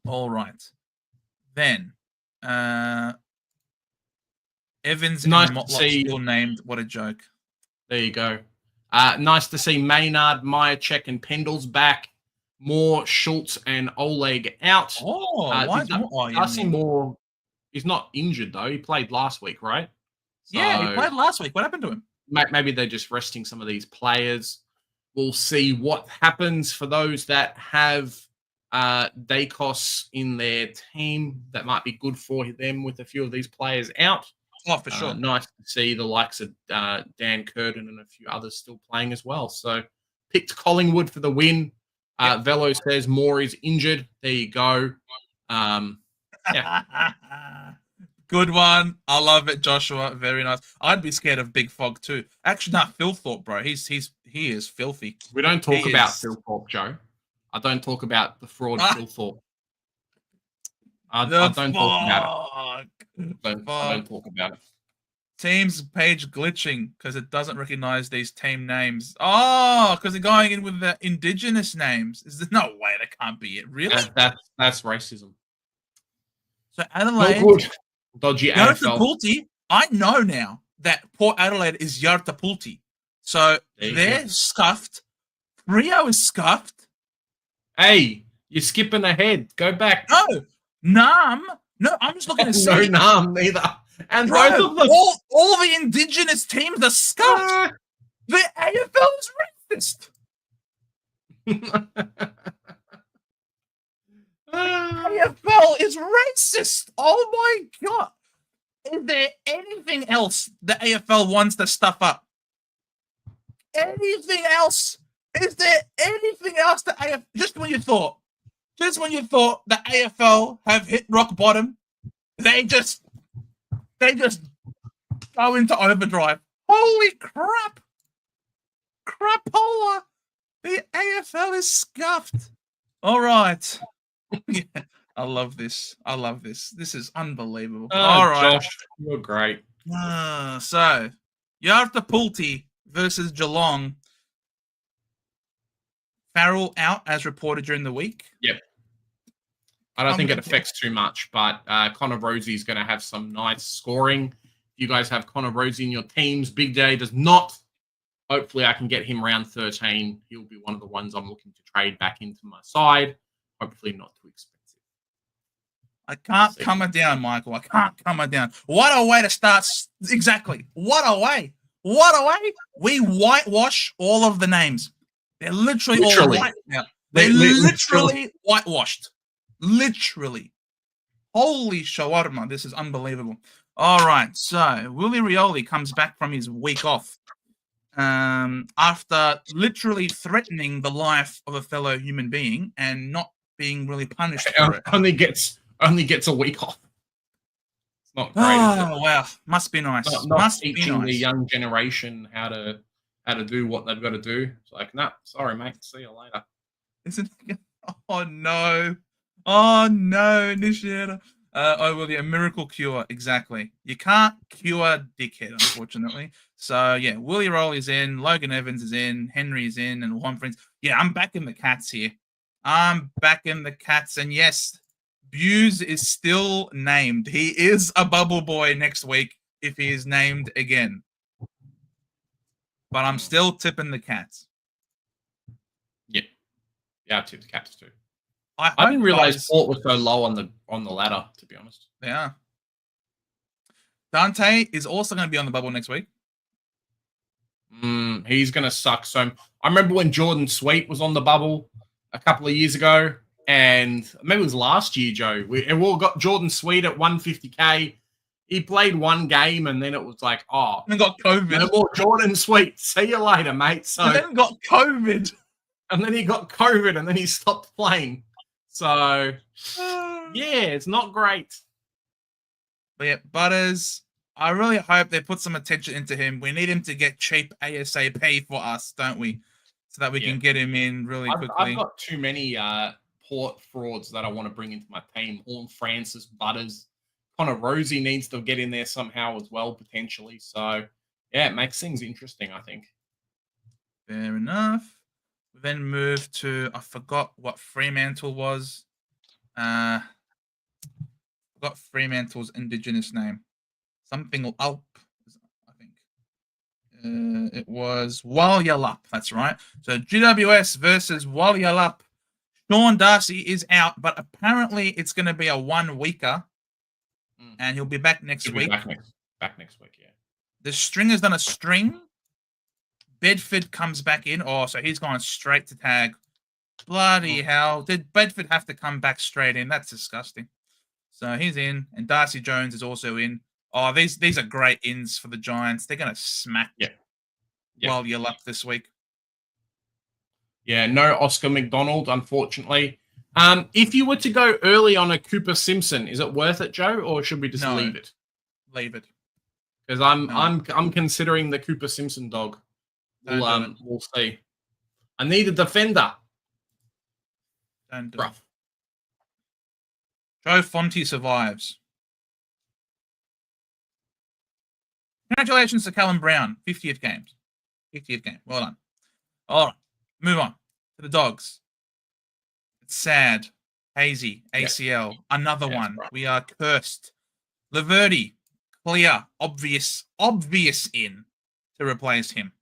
All right. Then, Evans and Motlop still named. What a joke. There you go. Nice to see Maynard, Myercheck, and Pendles back. Moore, Schultz, and Oleg out. I see Moore. He's not injured, though. He played last week, right? So, yeah, he played last week. What happened to him? Maybe they're just resting some of these players. we'll see what happens for those that have Dacos in their team. That might be good for them with a few of these players out. Oh, for sure. Nice to see the likes of Dan Curtin and a few others still playing as well. So picked Collingwood for the win. Velo says Moore is injured. There you go. Yeah. Good one. I love it, Joshua. Very nice. I'd be scared of Big Fog too. Actually, not Phil Thorpe, bro. He is filthy. We don't talk about Phil Thorpe, Joe. I don't talk about the fraud Phil Thorpe. I don't talk about it. I don't talk about it. Teams page glitching because it doesn't recognize these team names. Oh, because they're going in with the indigenous names. Is there no way that can't be it? Really? That's racism. So Adelaide, no good. Dodgy AFL. Yartapulti. I know now that Port Adelaide is Yartapulti. So they're scuffed. Rio is scuffed. Hey, you're skipping ahead. Go back. No, Nam. No, I'm just looking to see. No Nam neither. And bro, both of them. All the indigenous teams are scuffed. The AFL is racist. AFL is racist. Oh my god. Is there anything else the AFL wants to stuff up? Anything else? Is there anything else the AFL just when you thought the AFL have hit rock bottom, they just go into overdrive. Holy crap. Crapola. The AFL is scuffed. All right. Yeah, I love this. This is unbelievable. All right. Josh, you're great. So, Yartapulti versus Geelong. Farrell out as reported during the week. Yep. I don't think it affects too much, but Connor Rosie is going to have some nice scoring. You guys have Connor Rosie in your teams. Big Day does not. Hopefully, I can get him round 13. He'll be one of the ones I'm looking to trade back into my side. Hopefully, not too expensive. I can't come it down, Michael. I can't come it down. What a way to start. Exactly. What a way. We whitewash all of the names. They're literally all white now. They're literally whitewashed. Literally. Holy shawarma. This is unbelievable. All right. So, Willie Rioli comes back from his week off after literally threatening the life of a fellow human being and not being really punished for it. Only gets a week off. It's not great. Oh, wow. Must be nice. Must teaching the young generation how to do what they've got to do. It's like, nah, sorry, mate. See you later. Isn't it? Oh, no. Initiator. A miracle cure. Exactly. You can't cure dickhead, unfortunately. So, yeah, Willie Roll is in. Logan Evans is in. Henry is in. And Juan Friends. Yeah, I'm back in the Cats here. I'm back in the Cats. And yes, Buse is still named. He is a bubble boy next week if he is named again. But I'm still tipping the Cats. Yeah. Yeah, I tipped the Cats too. I didn't realize Port was so low on the ladder, to be honest. Yeah. Dante is also going to be on the bubble next week. He's going to suck. So I remember when Jordan Sweet was on the bubble a couple of years ago, and maybe it was last year, Joe. We all got Jordan Sweet at 150K. He played one game, and then it was like, and got COVID. No more Jordan Sweet. See you later, mate. So and then got COVID. And then he got COVID, and then he stopped playing. So, yeah, it's not great. But yeah, Butters, I really hope they put some attention into him. We need him to get cheap ASAP for us, don't we? So that we can get him in really quickly. I've got too many Port frauds that I want to bring into my team. Horn Francis, Butters. Connor Rosie needs to get in there somehow as well, potentially. So, yeah, it makes things interesting, I think. Fair enough. Then move to, I forgot what Fremantle was. Forgot Fremantle's indigenous name. Something Alp, I think. It was Walyalup. That's right. So GWS versus Walyalup. Sean Darcy is out, but apparently it's going to be a 1 weeker, and he'll be back next week. Back next week, yeah. The stringer's done a string, Bedford comes back in. Oh, so he's gone straight to tag. Bloody hell. Did Bedford have to come back straight in? That's disgusting. So he's in, and Darcy Jones is also in. Oh, these are great ins for the Giants. They're going to smack while you're luck this week. Yeah, no Oscar McDonald, unfortunately. If you were to go early on a Cooper Simpson, is it worth it, Joe, or should we just leave it? Leave it. Because I'm considering the Cooper Simpson dog. We'll see. I need a defender. Don't do it. Joe Fonte survives. Congratulations to Callum Brown, 50th game. 50th game. Well done. All right, move on to the dogs. It's sad. Hazy, ACL, another one. Right. We are cursed. Laverty, clear, obvious in to replace him.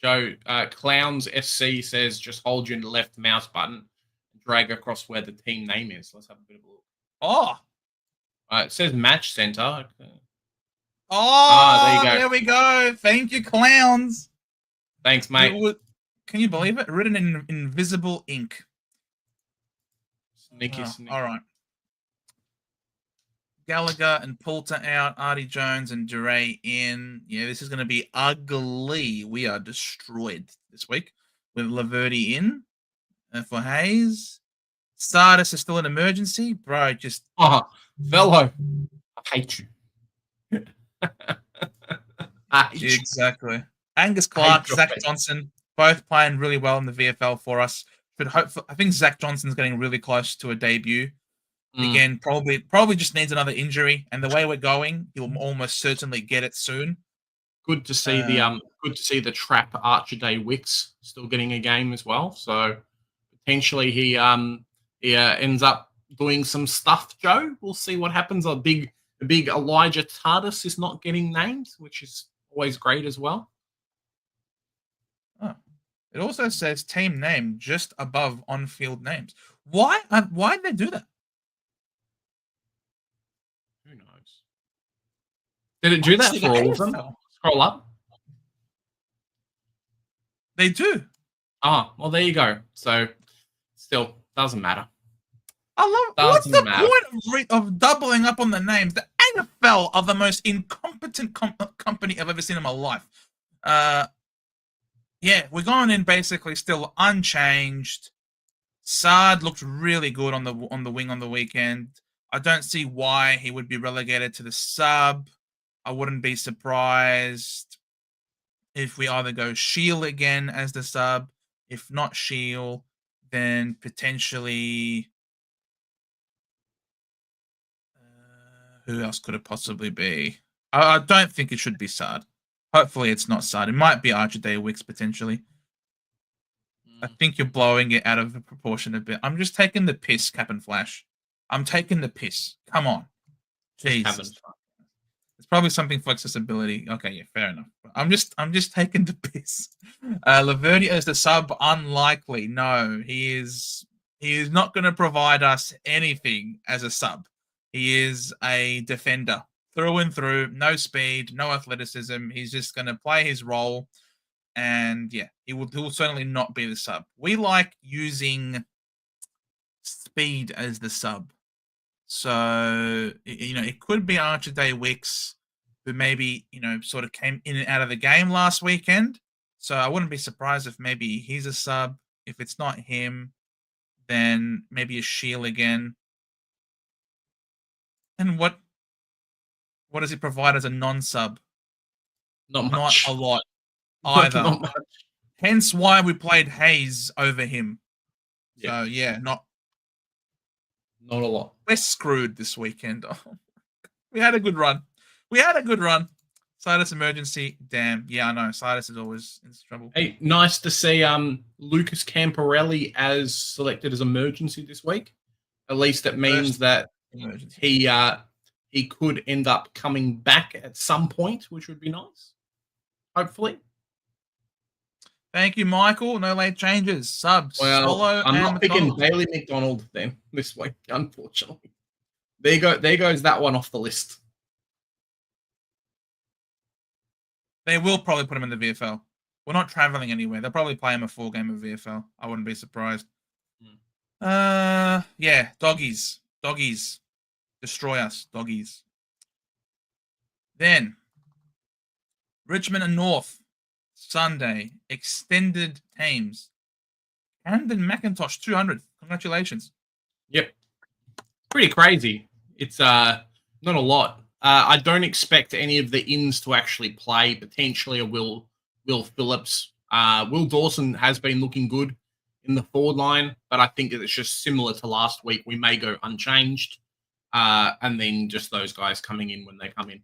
Joe, Clowns SC says just hold your left mouse button and drag across where the team name is. Let's have a bit of a look. Oh. It says match center. Oh, there you go. There we go. Thank you, Clowns. Thanks, mate. Can you believe it? Written in invisible ink. Sneaky. All right. Gallagher and Poulter out. Artie Jones and Duray in. Yeah, this is going to be ugly. We are destroyed this week with Laverty in for Hayes. Sardis is still an emergency. Bro, just... Velo. I hate you. Exactly. Angus Clark, Zach Johnson, both playing really well in the VFL for us. But I think Zach Johnson's getting really close to a debut. Again, probably just needs another injury. And the way we're going, he'll almost certainly get it soon. Good to see the trap Archer Day Wicks still getting a game as well. So potentially he ends up doing some stuff, Joe. We'll see what happens. The big Elijah Tardis is not getting named, which is always great as well. Oh. It also says team name just above on-field names. Why did they do that? Who knows? Did it do that for all of them? Scroll up. They do. Well, there you go. So, still, doesn't matter. What's the point of doubling up on the names? The NFL are the most incompetent company I've ever seen in my life. Yeah, we're going in basically still unchanged. Sard looked really good on the wing on the weekend. I don't see why he would be relegated to the sub. I wouldn't be surprised if we either go Shield again as the sub. If not Shield, then potentially... who else could it possibly be? I don't think it should be Sard. Hopefully it's not Sard. It might be Archer Day Wicks potentially. I think you're blowing it out of proportion a bit. I'm just taking the piss, Cap and Flash. I'm taking the piss. Come on. Jesus. It's probably something for accessibility. Okay, yeah, fair enough. I'm just taking the piss. Laverty as the sub, unlikely. No, he is not going to provide us anything as a sub. He is a defender through and through. No speed, no athleticism. He's just going to play his role. And yeah, he will certainly not be the sub. We like using speed as the sub. So, it could be Archer Day Wicks, who maybe, sort of came in and out of the game last weekend. So I wouldn't be surprised if maybe he's a sub. If it's not him, then maybe a Shield again. And what does he provide as a non-sub? Not much. Not a lot either. Not much. Hence why we played Hayes over him. Yeah. So, yeah, not a lot. We're screwed this weekend. We had a good run. Sidus emergency. Damn. Yeah, I know. Sidus is always in trouble. Hey, nice to see Lucas Camporelli as selected as emergency this week. At least that means that he could end up coming back at some point, which would be nice. Hopefully. Thank you, Michael. No late changes. Subs. Well, Swallow I'm not picking McDonald. Bailey McDonald then this week, unfortunately. There goes that one off the list. They will probably put him in the VFL. We're not traveling anywhere. They'll probably play him a 4-game of VFL. I wouldn't be surprised. Yeah, doggies. Doggies. Destroy us, doggies. Then, Richmond and North. Sunday. Extended teams. Camden McIntosh, 200. Congratulations. Yep. Pretty crazy. It's not a lot. I don't expect any of the ins to actually play. Potentially a Will Phillips. Will Dawson has been looking good in the forward line, but I think it's just similar to last week. We may go unchanged, and then just those guys coming in when they come in.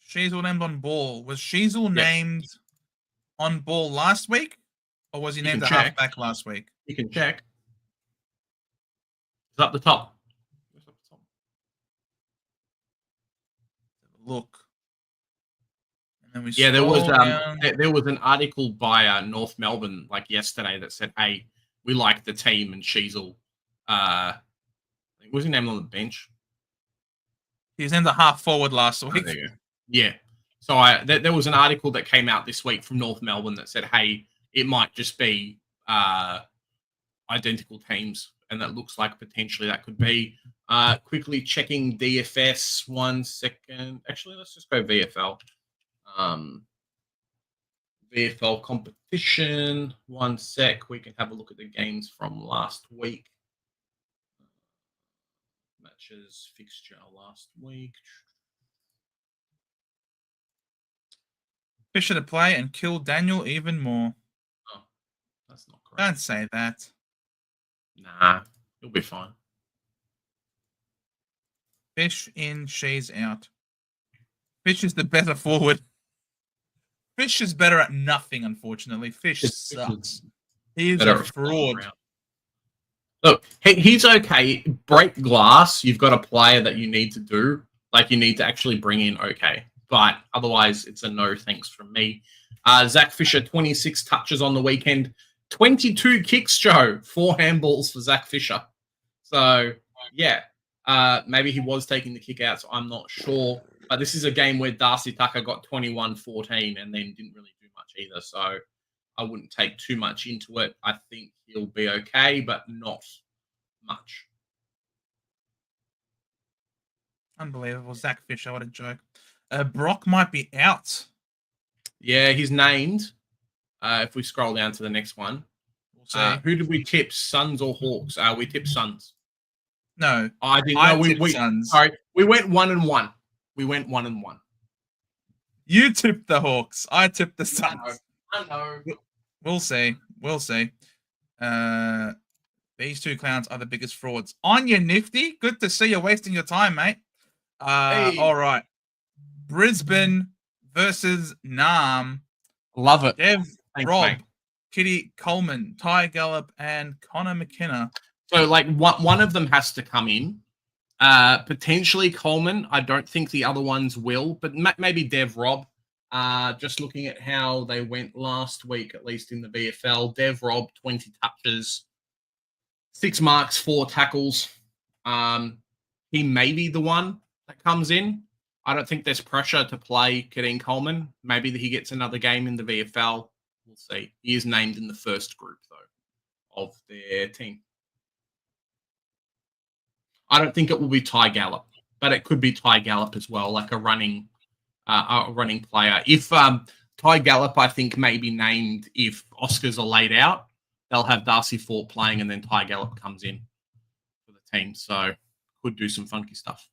Sheasel named on ball. Was Sheasel named on ball last week, or was he named a halfback last week? You can check. It's up the top. Look. And then there was an article by North Melbourne like yesterday that said, "Hey, we like the team," and Sheasel was he named on the bench? He was named the half forward last week. Yeah. So there was an article that came out this week from North Melbourne that said, "Hey, it might just be identical teams," and that looks like potentially that could be. Quickly checking DFS 1 second. Actually, let's just go VFL. VFL competition. 1 sec. We can have a look at the games from last week. Matches fixture last week. Fisher to play and kill Daniel even more. Oh, that's not correct. Don't say that. Nah, he'll be fine. Fish in, She's out. Fish is the better forward. Fish is better at nothing, unfortunately. Fish sucks. He is a fraud. Look, he's okay. Break glass, you've got a player that you need to do. Like, you need to actually bring in okay. But otherwise, it's a no thanks from me. Zach Fisher, 26 touches on the weekend. 22 kicks, Joe. 4 handballs for Zach Fisher. So, yeah. Maybe he was taking the kick out, so I'm not sure. But this is a game where Darcy Tucker got 21-14 and then didn't really do much either. So I wouldn't take too much into it. I think he'll be okay, but not much. Unbelievable. Zach Fisher, what a joke. Brock might be out. Yeah, he's named. If we scroll down to the next one. We'll see. Who did we tip, Suns or Hawks? We tipped Suns. No, I didn't know. We Suns. Sorry, we went 1-1. We went 1-1. You tipped the Hawks. I tipped the Suns. I know. We'll see. We'll see. These two clowns are the biggest frauds. On your Nifty. Good to see you wasting your time, mate. Hey. All right. Brisbane versus Nam. Love it. Dev, Thanks, Rob, mate. Kitty Coleman, Ty Gallup, and Connor McKenna. So, like, one of them has to come in. Potentially Coleman. I don't think the other ones will, but maybe Dev, Rob. Just looking at how they went last week, at least in the VFL. Dev, Rob, 20 touches, 6 marks, 4 tackles. He may be the one that comes in. I don't think there's pressure to play Kadeen Coleman. Maybe he gets another game in the VFL. We'll see. He is named in the first group, though, of their team. I don't think it will be Ty Gallup, but it could be Ty Gallup as well, like a running player. If Ty Gallup, I think, may be named if Oscars are laid out. They'll have Darcy Fort playing, and then Ty Gallup comes in for the team. So could do some funky stuff.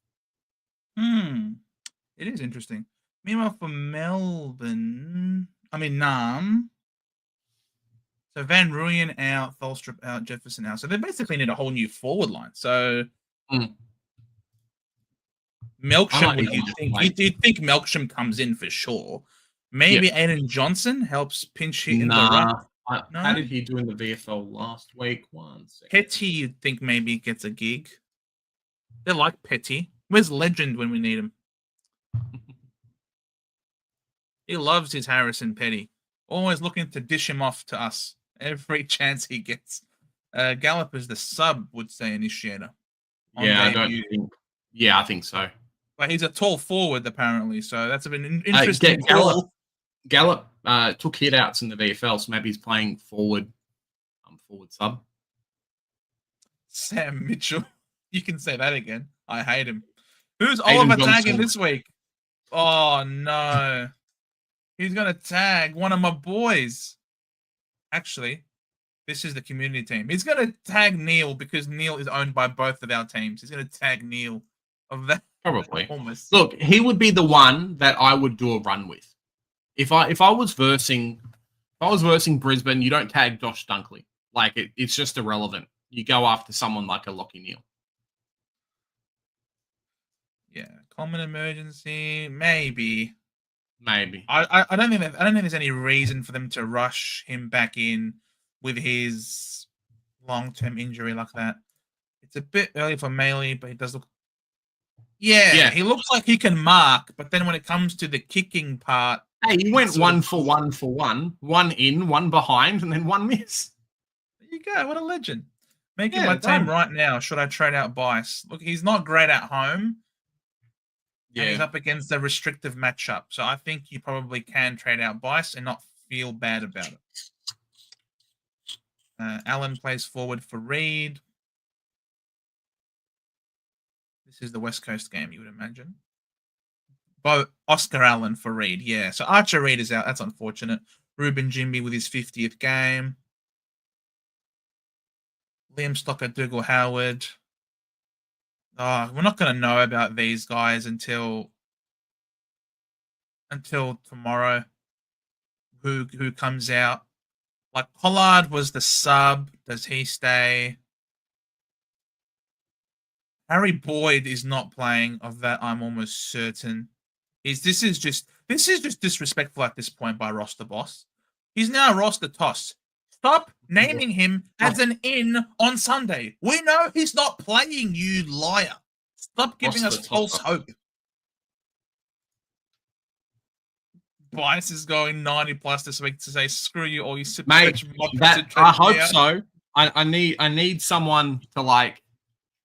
It is interesting. Meanwhile, for Nam. So Van Rooyen out, Tholstrup out, Jefferson out. So they basically need a whole new forward line. So Melksham, you'd think Melksham comes in for sure. Maybe Aiden Johnson helps pinch hit in the run. How did he do in the VFL last week? 1 second. Petty, you'd think maybe gets a gig. They like Petty. Where's Legend when we need him? He loves his Harrison Petty. Always looking to dish him off to us every chance he gets. Gallup is the sub, would say, initiator. I think so. But he's a tall forward, apparently, so that's been an interesting Gallup took hit outs in the VFL, so maybe he's playing forward sub. Sam Mitchell. You can say that again. I hate him. Who's Aiden Oliver Johnson. tagging this week? Oh, no. He's going to tag one of my boys. Actually, this is the community team. He's going to tag Neil because Neil is owned by both of our teams. He's going to tag Neil of that. Probably. Almost. Look, he would be the one that I would do a run with. If I was versing Brisbane, you don't tag Josh Dunkley. Like it's just irrelevant. You go after someone like a Lockie Neal. Yeah, common emergency, maybe. Maybe. I don't think there's any reason for them to rush him back in with his long-term injury like that. It's a bit early for Maley, but he does look. Yeah, he looks like he can mark, but then when it comes to the kicking part, hey, he went 1 for 1 for 1, 1 in, 1 behind, and then 1 miss. There you go. What a legend. Making my team right now. Should I trade out Bice? Look, he's not great at home. Yeah. And he's up against a restrictive matchup. So I think you probably can trade out Bice and not feel bad about it. Allen plays forward for Reed. This is the West Coast game, you would imagine. Oscar Allen for Reed, yeah. So Archer Reed is out. That's unfortunate. Ruben Jimby with his 50th game. Liam Stocker, Dougal Howard. Oh, we're not going to know about these guys until tomorrow. Who comes out? Like Pollard was the sub. Does he stay? Harry Boyd is not playing. Of that, I'm almost certain. This is just disrespectful at this point by roster boss. He's now roster toss. Stop naming him as an in on Sunday. We know he's not playing, you liar. Stop giving us false hope. Bice is going 90 plus this week to say screw you all you super. Mate, I hope so. I need someone to like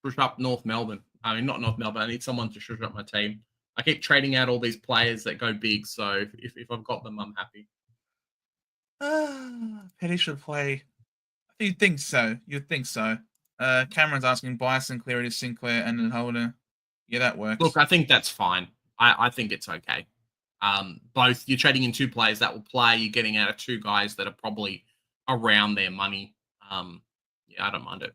push up North Melbourne. I mean, not North Melbourne. I need someone to shush up my team. I keep trading out all these players that go big, so if I've got them, I'm happy. Petty should play. You'd think so. Cameron's asking Bison, Cleary to Sinclair, and then Holder. Yeah, that works. Look, I think that's fine. I think it's okay. Both you're trading in 2 players that will play. You're getting out of 2 guys that are probably around their money. Yeah, I don't mind it.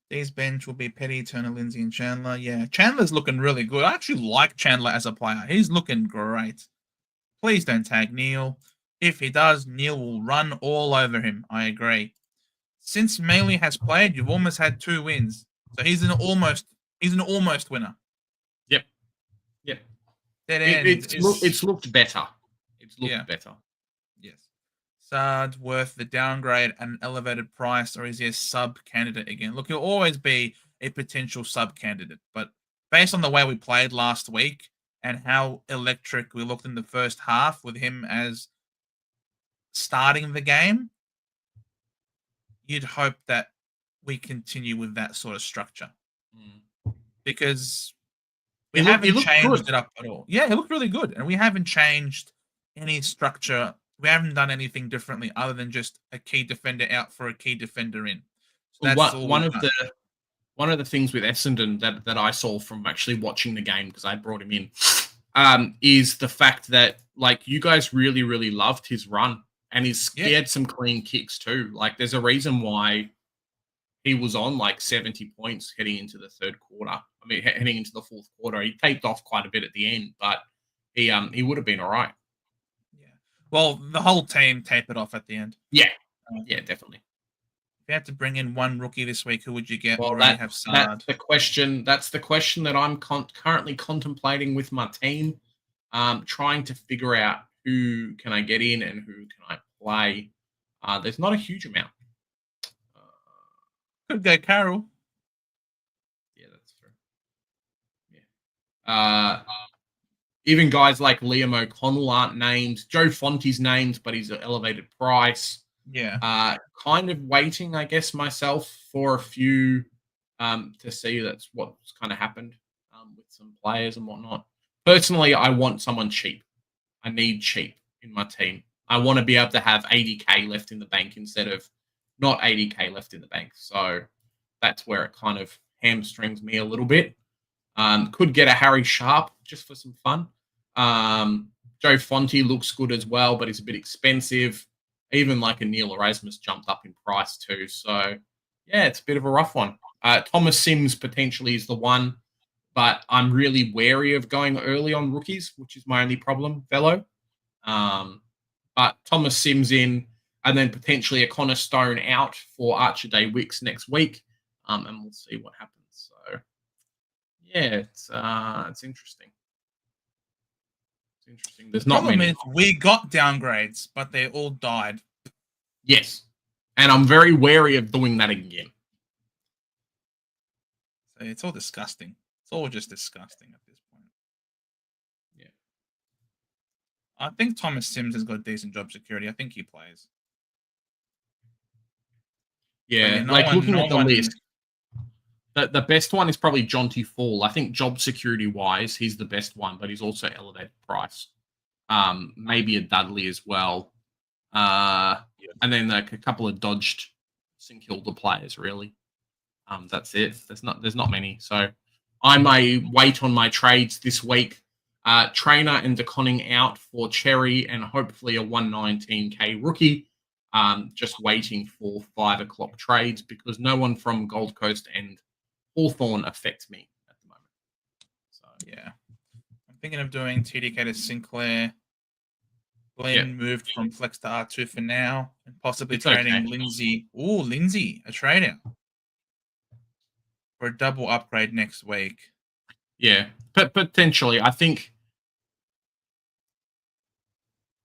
These bench will be Petty, Turner, Lindsay, and Chandler. Yeah, Chandler's looking really good. I actually like Chandler as a player. He's looking great. Please don't tag Neil. If he does, Neil will run all over him. I agree. Since Maley has played, you've almost had 2 wins. So he's an almost winner. Yep. Dead end it's looked better. It's looked better. Yes. Sard worth the downgrade at an elevated price, or is he a sub candidate again? Look, he'll always be a potential sub candidate, but based on the way we played last week and how electric we looked in the first half with him as starting the game, you'd hope that we continue with that sort of structure. Because we haven't changed it up at all. Yeah, it looked really good. And we haven't changed any structure. We haven't done anything differently other than just a key defender out for a key defender in. So that's one of the things with Essendon that I saw from actually watching the game, because I brought him in, is the fact that like you guys really, really loved his run, and he had some clean kicks too. Like there's a reason why he was on like 70 points heading into the third quarter. I mean, heading into the fourth quarter, he taped off quite a bit at the end, but he would have been all right. Yeah. Well, the whole team taped it off at the end. Yeah. Yeah, definitely. If you had to bring in one rookie this week, who would you get? Well, have Sard? That's the question. That's the question that I'm currently contemplating with my team, trying to figure out who can I get in and who can I play. There's not a huge amount. Could go Carroll. Yeah, that's true. Yeah. Even guys like Liam O'Connell aren't named. Joe Fonte's named, but he's an elevated price. Yeah. Kind of waiting, I guess, myself for a few to see that's what's kind of happened with some players and whatnot. Personally, I want someone cheap. I need cheap. in my team. I want to be able to have 80k left in the bank instead of not 80k left in the bank. So that's where it kind of hamstrings me a little bit. Could get a Harry Sharp just for some fun. Joe Fonte looks good as well, but he's a bit expensive. Even like a Neil Erasmus jumped up in price too. So yeah, it's a bit of a rough one. Thomas Sims potentially is the one, but I'm really wary of going early on rookies, which is my only problem, fellow. But Thomas Sims in, and then potentially a Connor Stone out for Archer Day Wicks next week, and we'll see what happens. So yeah, it's interesting. It's interesting. There's not Problem many. is, we got downgrades, but they all died. Yes, and I'm very wary of doing that again. So it's all disgusting. It's all just disgusting at this point. Yeah. I think Thomas Sims has got decent job security. I think he plays. Yeah, looking at the list, the best one is probably Jonty Fall. I think job security wise, he's the best one, but he's also elevated price. Maybe a Dudley as well. And then like a couple of dodged St Kilda players, really. That's it. There's not many. So I may wait on my trades this week. Trainer and DeConning out for Cherry and hopefully a 119k rookie. Just waiting for 5 o'clock trades because no one from Gold Coast and Hawthorn affects me at the moment. So yeah, I'm thinking of doing TDK to Sinclair. Glenn moved from Flex to R2 for now, and possibly trading Lindsay. Oh, Lindsay, a trader for a double upgrade next week. Yeah, but potentially, I think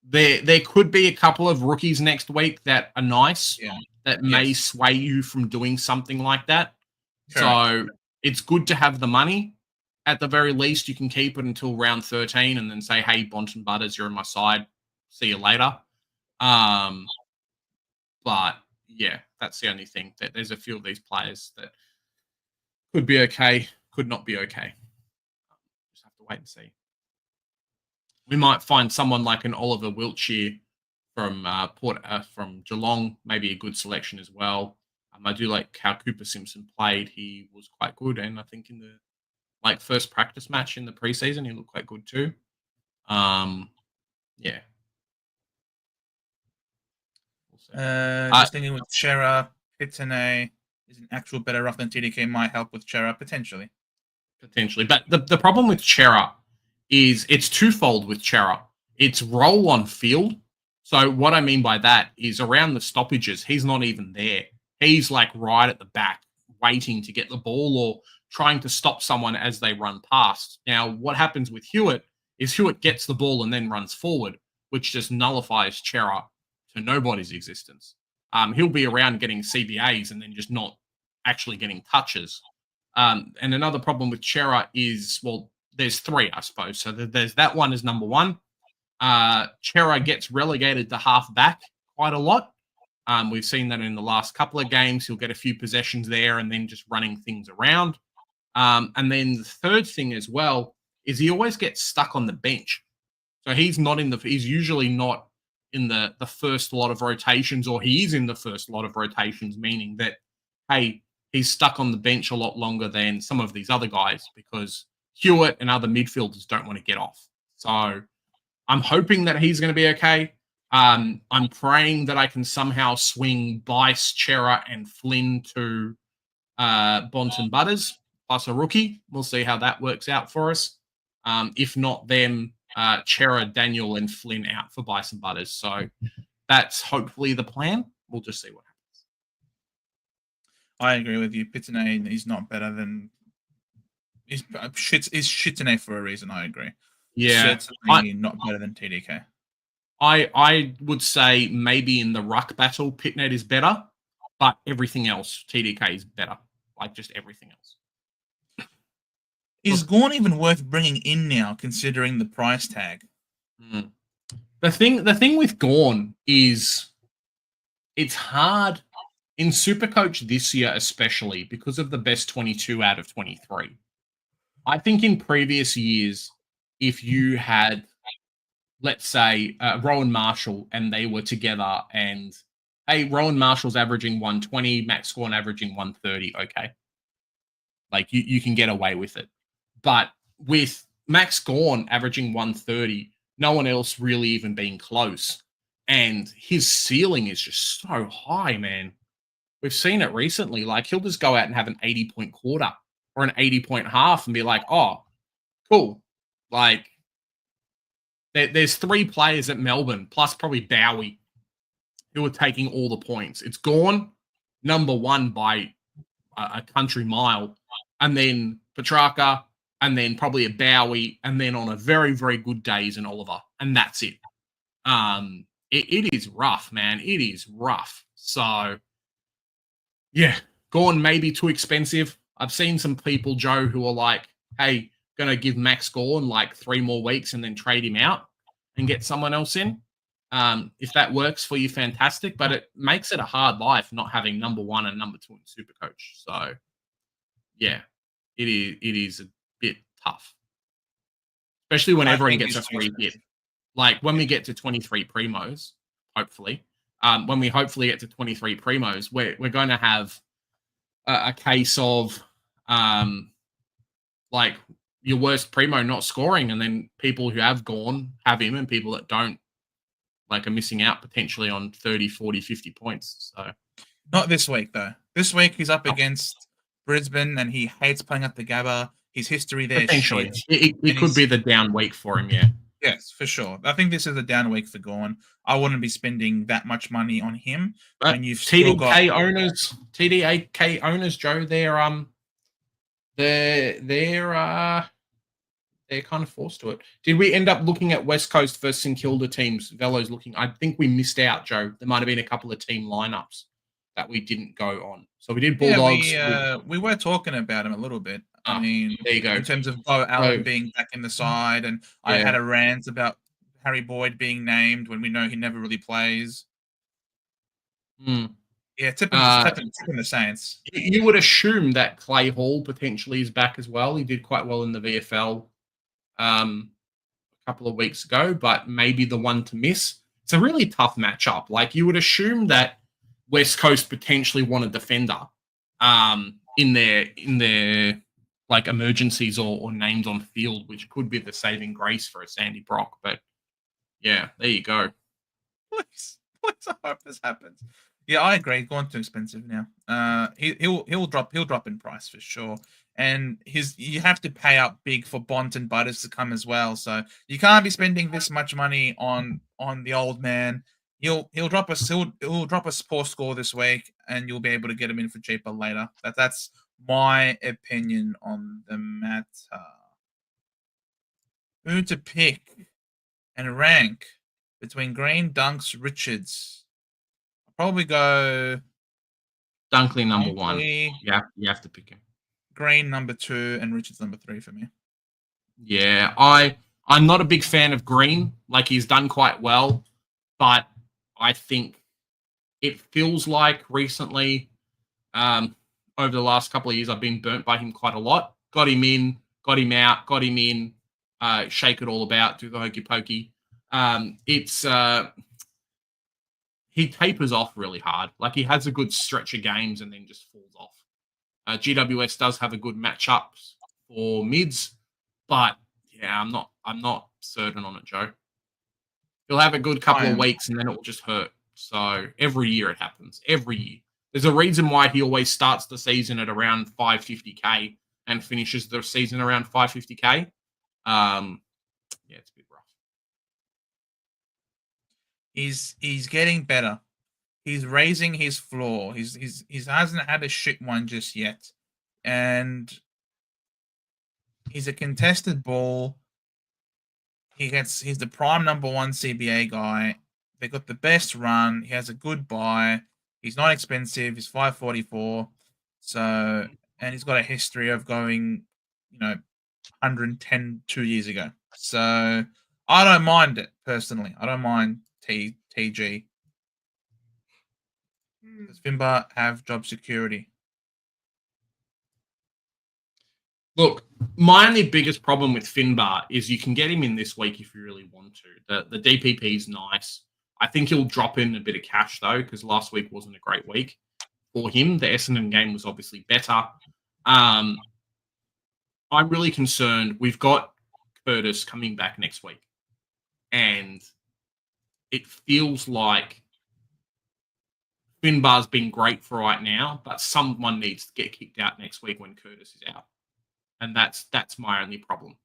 there could be a couple of rookies next week that are nice, that may sway you from doing something like that. Correct. So it's good to have the money. At the very least, you can keep it until round 13 and then say, hey, Bonton Butters, you're on my side. See you later. But yeah, that's the only thing. That there's a few of these players that could be okay, could not be okay. Just have to wait and see. We might find someone like an Oliver Wiltshire from from Geelong, maybe a good selection as well. I do like how Cooper Simpson played. He was quite good, and I think in the first practice match in the preseason, he looked quite good too. Yeah. Just thinking with Chera, Pitane is an actual better rough than TDK might help with Chera potentially. But the problem with Chera is it's twofold with Chera. It's role on field. So what I mean by that is around the stoppages, he's not even there. He's like right at the back, waiting to get the ball or trying to stop someone as they run past. Now, what happens with Hewitt is Hewitt gets the ball and then runs forward, which just nullifies Chera to nobody's existence. He'll be around getting CBAs and then just not actually getting touches. And another problem with Chera is, well, there's 3, I suppose. So there's that one as number 1. Chera gets relegated to half back quite a lot. We've seen that in the last couple of games. He'll get a few possessions there and then just running things around. And then the third thing as well is he always gets stuck on the bench. So he's usually not in the first lot of rotations, or he is in the first lot of rotations, meaning that, hey, he's stuck on the bench a lot longer than some of these other guys because Hewitt and other midfielders don't want to get off. So I'm hoping that he's going to be okay. I'm praying that I can somehow swing Bice, Chera, and Flynn to Bonton Butters plus a rookie. We'll see how that works out for us. If not them, Chera, Daniel, and Flynn out for Bice and Butters. So that's hopefully the plan. We'll just see what happens. I agree with you. Pitane is not better than... Is Shitane for a reason, I agree. Yeah. Certainly not better than TDK. I would say maybe in the ruck battle, Pitnet is better, but everything else, TDK is better. Like just everything else. Is Gorn even worth bringing in now, considering the price tag? The thing with Gorn is it's hard in Supercoach this year, especially because of the best 22 out of 23. I think in previous years, if you had let's say Rowan Marshall and they were together and hey, Rowan Marshall's averaging 120, Max Gorn averaging 130. Okay. Like you can get away with it. But with Max Gorn averaging 130, no one else really even being close. And his ceiling is just so high, man. We've seen it recently. Like he'll just go out and have an 80-point quarter or an 80-point half and be like, oh, cool. Like there's three players at Melbourne, plus probably Bowie, who are taking all the points. It's Gorn, number one by a country mile, and then Petrarca, and then probably a Bowie, and then on a very, very good day is an Oliver, and that's it. It is rough, man. It is rough. So, yeah, Gorn may be too expensive. I've seen some people, Joe, who are like, hey, going to give Max Gorn like 3 more weeks and then trade him out and get someone else in. If that works for you, fantastic. But it makes it a hard life not having number one and number two in Supercoach. So, yeah, it is a bit tough, especially when I everyone think gets a it's too free hit. expensive. Like when Yeah. we get to 23 primos, hopefully, when we hopefully get to 23 primos, we're going to have a case of like your worst primo not scoring, and then people who have gone have him, and people that don't like are missing out potentially on 30, 40, 50 points. So Not this week though. This week he's up oh, against Brisbane, and he hates playing at the Gabba. His history there is potentially, shit, it and could be he's the down week for him. Yeah. yes, for sure. I think this is a down week for Gorn. I wouldn't be spending that much money on him But when you've still got. TDK owners, Joe, they're they're kind of forced to it. Did we end up looking at West Coast versus St Kilda teams? Velo's looking. I think we missed out, Joe. There might have been a couple of team lineups that we didn't go on. So we did Yeah, Bulldogs. we were talking about him a little bit. I mean, There you go. in terms of Bo So Allen being back in the side, and I yeah. had a rant about Harry Boyd being named when we know he never really plays. Mm. Yeah, Uh, tipping the Saints. you would assume that Clay Hall potentially is back as well. He did quite well in the VFL a couple of weeks ago, but maybe the one to miss. It's a really tough matchup. Like you would assume that West Coast potentially want a defender in their like emergencies or names on field, which could be the saving grace for a Sandy Brock. But yeah, there you go. Please, I hope this happens. Yeah, I agree. Gone too expensive now. He'll drop in price for sure. And you have to pay up big for Bont and Butters to come as well. So you can't be spending this much money on the old man. He'll drop a poor score this week, and you'll be able to get him in for cheaper later. That's my opinion on the matter. Who to pick and rank between Green, Dunks, Richards? I'll probably go Dunkley number one. Dunkley, Yeah, you have to pick him. Green number 2, and Richards number 3 for me. Yeah, I'm not a big fan of Green. Like he's done quite well, but I think it feels like recently, over the last couple of years, I've been burnt by him quite a lot. Got him in, got him out, got him in, shake it all about, do the hokey pokey. It's he tapers off really hard. Like he has a good stretch of games and then just falls off. GWS does have a good matchups for mids, but yeah, I'm not certain on it, Joe. He'll have a good I couple of am. weeks and then it will just hurt. So every year it happens. Every year. There's a reason why he always starts the season at around 550k and finishes the season around 550k. Yeah, it's a bit rough. He's getting better. He's raising his floor. He hasn't had a shit one just yet, and he's a contested ball. He's the prime number 1 CBA guy. They got the best run. He has a good buy. He's not expensive. He's 544. So, and he's got a history of going, 110 2 years ago. So I don't mind it personally. I don't mind TG. Does Finbar have job security? Look, my only biggest problem with Finbar is you can get him in this week if you really want to. The DPP is nice. I think he'll drop in a bit of cash, though, because last week wasn't a great week for him. The Essendon game was obviously better. I'm really concerned. We've got Curtis coming back next week, and it feels like Finbar's been great for right now, but someone needs to get kicked out next week when Curtis is out, and that's my only problem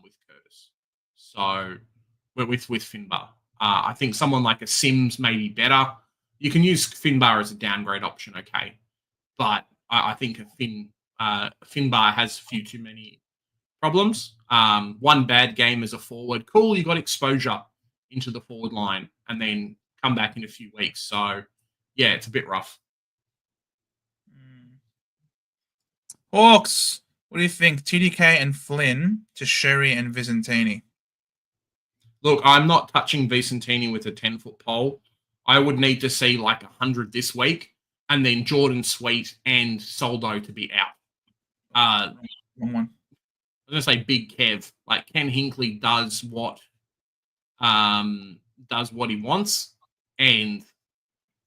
with Curtis. So with Finbar, I think someone like a Sims may be better. You can use Finbar as a downgrade option, okay, but I think Finbar has a few too many problems. One bad game as a forward, cool, you got exposure into the forward line, and then come back in a few weeks. So yeah, it's a bit rough. Hawks, what do you think? TDK and Flynn to Sherry and Vicentini. Look, I'm not touching Vicentini with a 10-foot pole. I would need to see like 100 this week, and then Jordan Sweet and Soldo to be out. Wrong one. I was going to say Big Kev. Like Ken Hinkley does what he wants, and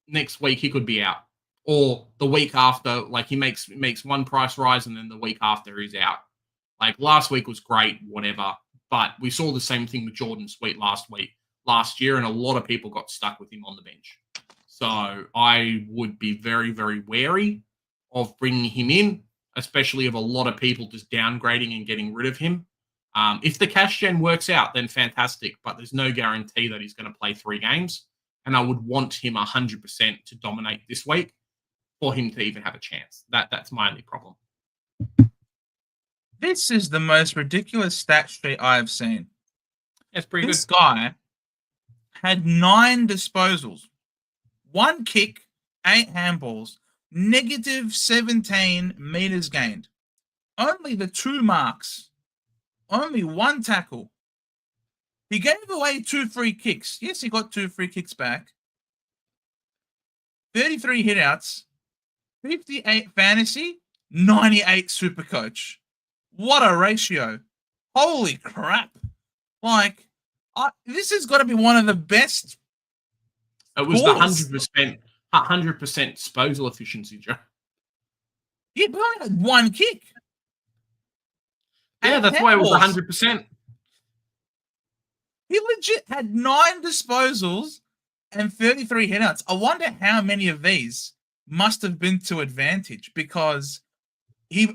next week he could be out, or the week after, like he makes one price rise, and then the week after he's out. Like last week was great, whatever, but we saw the same thing with Jordan Sweet last year, and a lot of people got stuck with him on the bench. So I would be very, very wary of bringing him in, especially of a lot of people just downgrading and getting rid of him. If the cash gen works out, then fantastic, but there's no guarantee that he's going to play 3 games. And I would want him 100% to dominate this week for him to even have a chance. That's my only problem. This is the most ridiculous stat sheet I've seen. That's pretty this good. This guy had 9 disposals, 1 kick, 8 handballs, negative 17 meters gained. Only the 2 marks. Only 1 tackle. He gave away 2 free kicks. Yes, he got 2 free kicks back. 33 hitouts, 58 fantasy, 98 super coach. What a ratio. Holy crap. Like, this has got to be one of the best. It was the 100% disposal efficiency, Joe. He only had 1 kick. Yeah, that's why it was 100%. He legit had 9 disposals and 33 hitouts. I wonder how many of these must have been to advantage, because he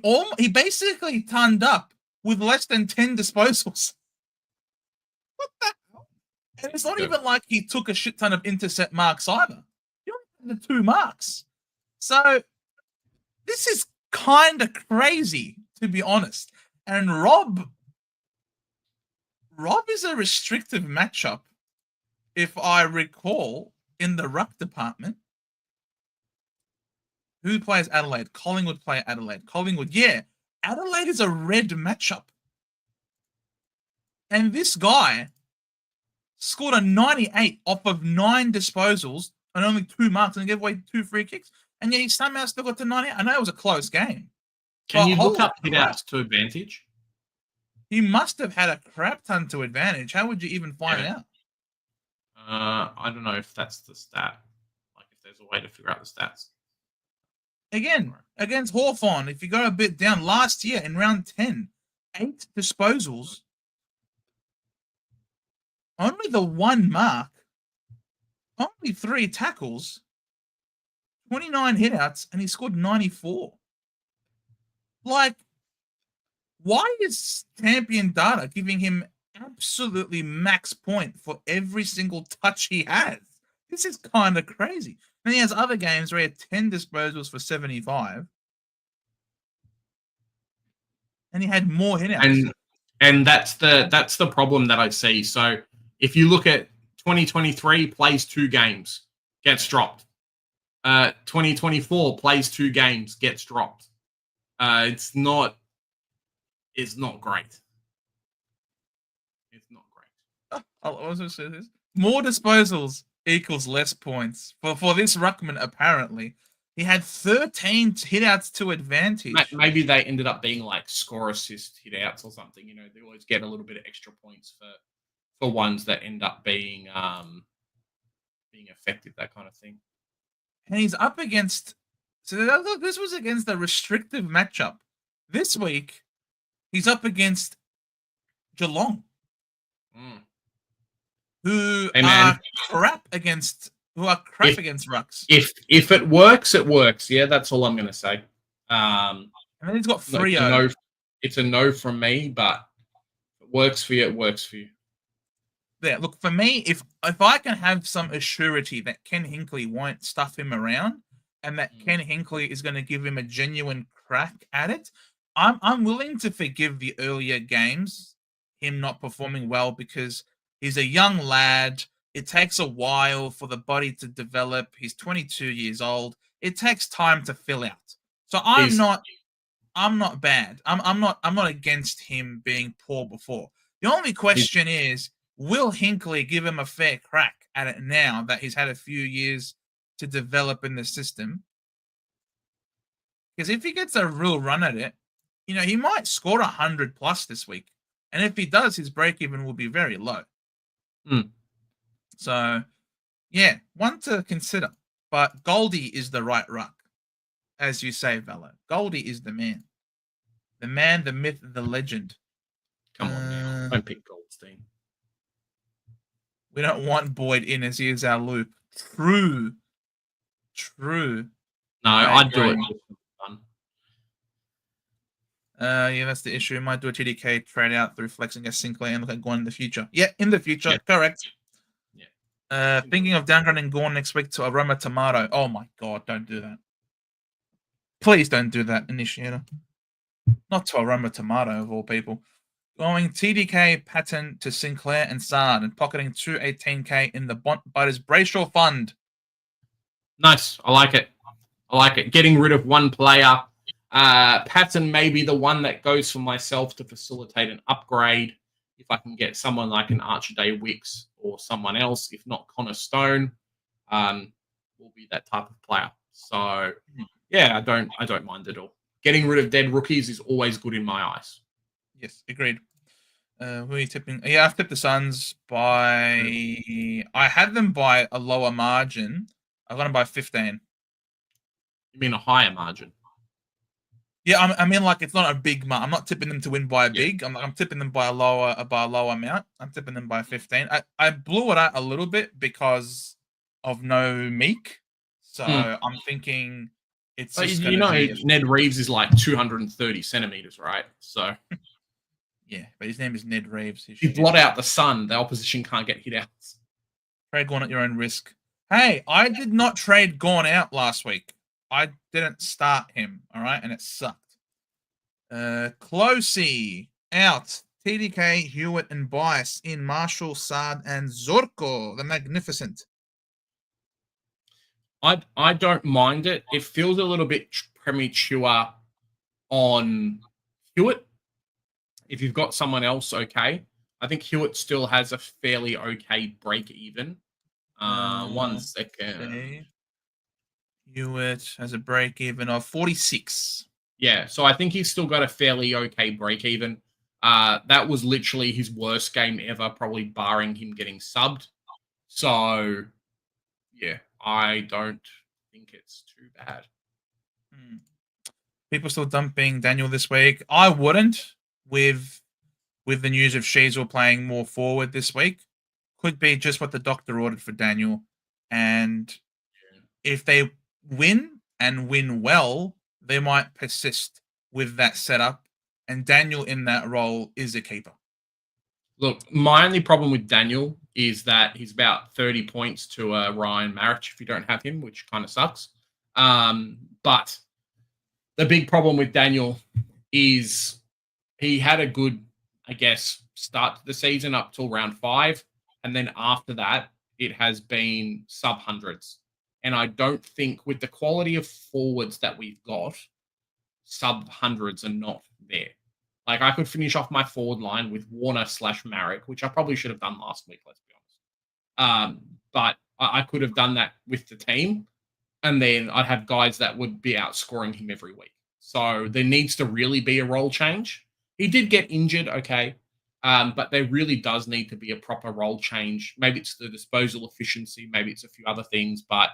basically turned up with less than 10 disposals. What the hell? And it's not even like he took a shit ton of intercept marks either. He only had the 2 marks. So this is kind of crazy, to be honest. And Rob is a restrictive matchup, if I recall, in the ruck department. Who plays Adelaide? Collingwood play Adelaide. Collingwood, yeah. Adelaide is a red matchup. And this guy scored a 98 off of 9 disposals and only 2 marks, and gave away 2 free kicks. And yet he somehow still got to 98. I know it was a close game. Can you look up hitouts to advantage? He must have had a crap ton to advantage. How would you even find out? I don't know if that's the stat. Like if there's a way to figure out the stats. Again, against Hawthorn, if you go a bit down, last year in round 10, 8 disposals, only the 1 mark, only 3 tackles, 29 hitouts, and he scored 94. Like, why is Champion Data giving him absolutely max point for every single touch he has? This is kind of crazy. And he has other games where he had 10 disposals for 75. And he had more hitouts. And that's the problem that I see. So if you look at 2023, plays 2 games, gets dropped. 2024 plays 2 games, gets dropped. It's not great. It's not great. I was going to say this. More disposals equals less points. For this ruckman, apparently. He had 13 hitouts to advantage. Maybe they ended up being like score assist hitouts or something. They always get a little bit of extra points for ones that end up being effective, that kind of thing. And he's up against. So this was against a restrictive matchup. This week, he's up against Geelong, who are crap against rucks. If it works, it works. Yeah, that's all I'm going to say. And then he's got 3-0. It's a no from me, but if it works for you, it works for you. Yeah, look, for me, if I can have some assurity that Ken Hinkley won't stuff him around and that Ken Hinkley is going to give him a genuine crack at it, I'm willing to forgive the earlier games, him not performing well, because he's a young lad. It takes a while for the body to develop. He's 22 years old. It takes time to fill out. So I'm not bad. I'm not against him being poor before. The only question is, will Hinkley give him a fair crack at it now that he's had a few years to develop in the system? Because if he gets a real run at it, he might score 100 plus this week. And if he does, his break even will be very low. So, yeah, one to consider. But Goldie is the right ruck, as you say, Velo. Goldie is the man. The man, the myth, the legend. Come on now. Don't pick Goldstein. We don't want Boyd in as he is our loop. True. No, I'd do it. Yeah, that's the issue. Might do a TDK trade out through flexing as Sinclair and look at Gorn in the future. Yeah, in the future. Yeah. Correct. Yeah. Thinking of downgrading Gorn next week to Aroma Tomato. Oh my God, don't do that. Please don't do that, Initiator. Not to Aroma Tomato, of all people. Going TDK Patton to Sinclair and Sard and pocketing 218K in the Butters Brayshaw Fund. Nice. I like it. Getting rid of one player. Patton may be the one that goes for myself to facilitate an upgrade. If I can get someone like an Archday Wicks or someone else, if not Connor Stone, will be that type of player. So yeah, I don't mind at all. Getting rid of dead rookies is always good in my eyes. Yes, agreed. Who are you tipping? Yeah, I've tipped the Suns by. I had them by a lower margin. I got them by 15. You mean a higher margin? Yeah, I mean, like, it's not a big mark. I'm not tipping them to win by a big. I'm tipping them by a lower amount. I'm tipping them by 15. I blew it out a little bit because of no Meek. So I'm thinking it's just Ned Reeves is like 230 centimeters, right? So yeah, but his name is Ned Reeves. If you blot out the sun, the opposition can't get hit out. Trade Gorn at your own risk. Hey, I did not trade Gorn out last week. I didn't start him, all right? And it sucked. Closey out. TDK, Hewitt, and Bice in Marshall, Sard, and Zorko, the Magnificent. I don't mind it. It feels a little bit premature on Hewitt. If you've got someone else, okay. I think Hewitt still has a fairly okay break even. 1 second. Okay. Hewitt has a break even of 46. Yeah, so I think he's still got a fairly okay break even. That was literally his worst game ever, probably barring him getting subbed. So, yeah, I don't think it's too bad. People still dumping Daniel this week. I wouldn't with the news of Sheasel playing more forward this week. Could be just what the doctor ordered for Daniel. And if they win and win well, they might persist with that setup. And Daniel in that role is a keeper. Look, my only problem with Daniel is that he's about 30 points to Ryan Marich if you don't have him, which kind of sucks. But the big problem with Daniel is he had a good, I guess, start to the season up till round 5. And then after that, it has been sub-hundreds. And I don't think with the quality of forwards that we've got, sub-hundreds are not there. Like, I could finish off my forward line with Warner/Marek, which I probably should have done last week, let's be honest. But I could have done that with the team. And then I'd have guys that would be outscoring him every week. So there needs to really be a role change. He did get injured, okay, but there really does need to be a proper role change. Maybe it's the disposal efficiency, maybe it's a few other things, but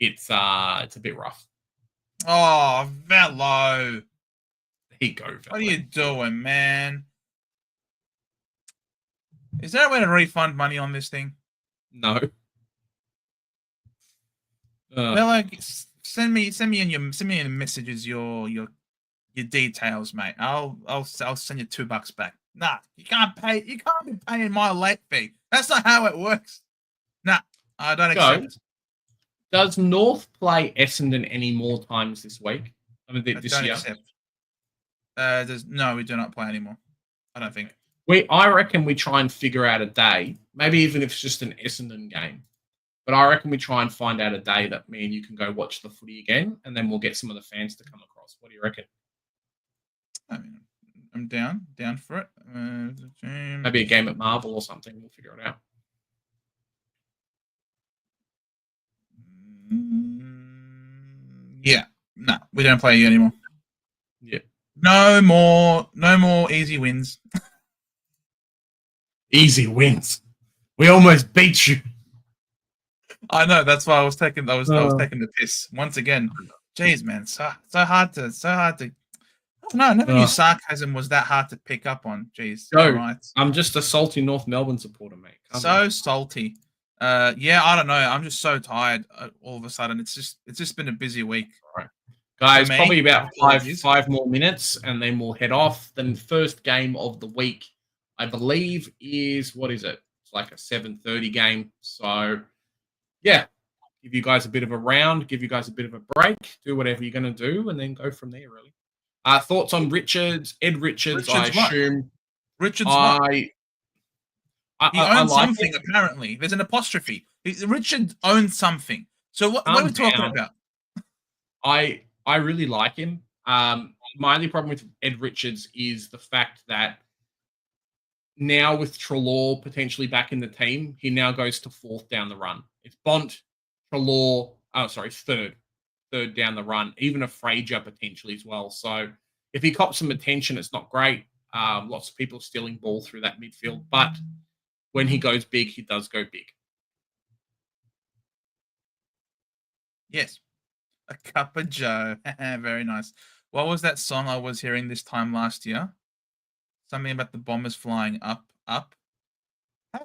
it's a bit rough. Oh, Velo. There you go, Velo. What are you doing, man? Is there a way to refund money on this thing? No. Well, like, send me in the messages your details, mate. I'll send you $2 back. Nah, you can't be paying my late fee. That's not how it works. Nah, I don't accept. Does North play Essendon any more times this week? I mean, this year. Accept. No, we do not play anymore. I don't think. I reckon we try and figure out a day, maybe even if it's just an Essendon game. But I reckon we try and find out a day that me and you can go watch the footy again, and then we'll get some of the fans to come across. What do you reckon? I mean, I'm down for it. Maybe a game at Marvel or something. We'll figure it out. Yeah, no, we don't play you anymore. Yeah, no more easy wins. Easy wins. We almost beat you. I know. That's why I was taking the piss once again. Jeez, man, so hard to. No, I never knew sarcasm was that hard to pick up on. Jeez, right. I'm just a salty North Melbourne supporter, mate. Salty. Yeah, I don't know. I'm just so tired. All of a sudden, it's just been a busy week. All right, guys. Probably about five more minutes, and then we'll head off. Then first game of the week, I believe, is what is it? It's like a 7:30 game. So, yeah, give you guys a bit of a round, give you guys a bit of a break, do whatever you're going to do, and then go from there. Really. Thoughts on Richards? Ed Richards, I assume. Richards, he owns something, apparently. There's an apostrophe. Richard owns something. So what are we talking about? I really like him. My only problem with Ed Richards is the fact that now with Treloar potentially back in the team, he now goes to fourth down the run. It's Bont, Treloar, third down the run, even a Fraser potentially as well. So if he cops some attention, it's not great. Lots of people stealing ball through that midfield, but when he goes big, he does go big. Yes. A cup of Joe. Very nice. What was that song I was hearing this time last year? Something about the Bombers flying up.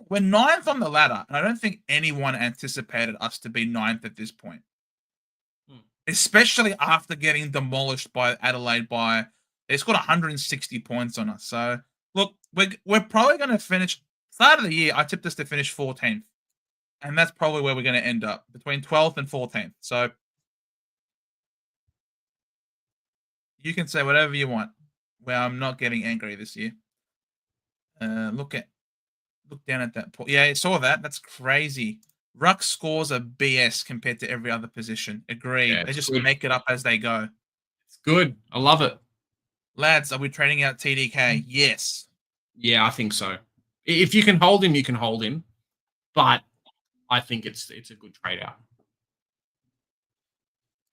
We're 9th on the ladder, and I don't think anyone anticipated us to be 9th at this point. Especially after getting demolished by Adelaide they scored 160 points on us. So, look, we're probably going to finish, start of the year, I tipped us to finish 14th. And that's probably where we're going to end up, between 12th and 14th. So, you can say whatever you want. Well, I'm not getting angry this year. Look down at that. Yeah, I saw that. That's crazy. Ruck scores are BS compared to every other position. Agreed. Yeah, they just make it up as they go. It's good. I love it. Lads, are we trading out TDK? Yes. Yeah, I think so. If you can hold him, you can hold him. But I think it's a good trade out.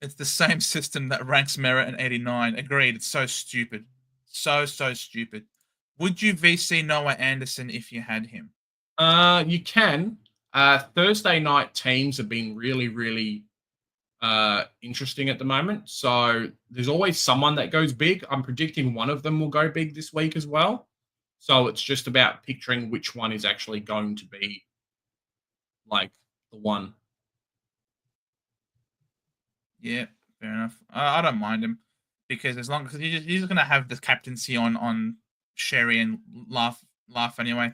It's the same system that ranks Merritt and 89. Agreed. It's so stupid. So stupid. Would you VC Noah Anderson if you had him? You can. Thursday night teams have been really, really interesting at the moment. So there's always someone that goes big. I'm predicting one of them will go big this week as well. So it's just about picturing which one is actually going to be like the one. Yeah, fair enough. I don't mind him because as long as he's going to have the captaincy on Sherry and laugh anyway.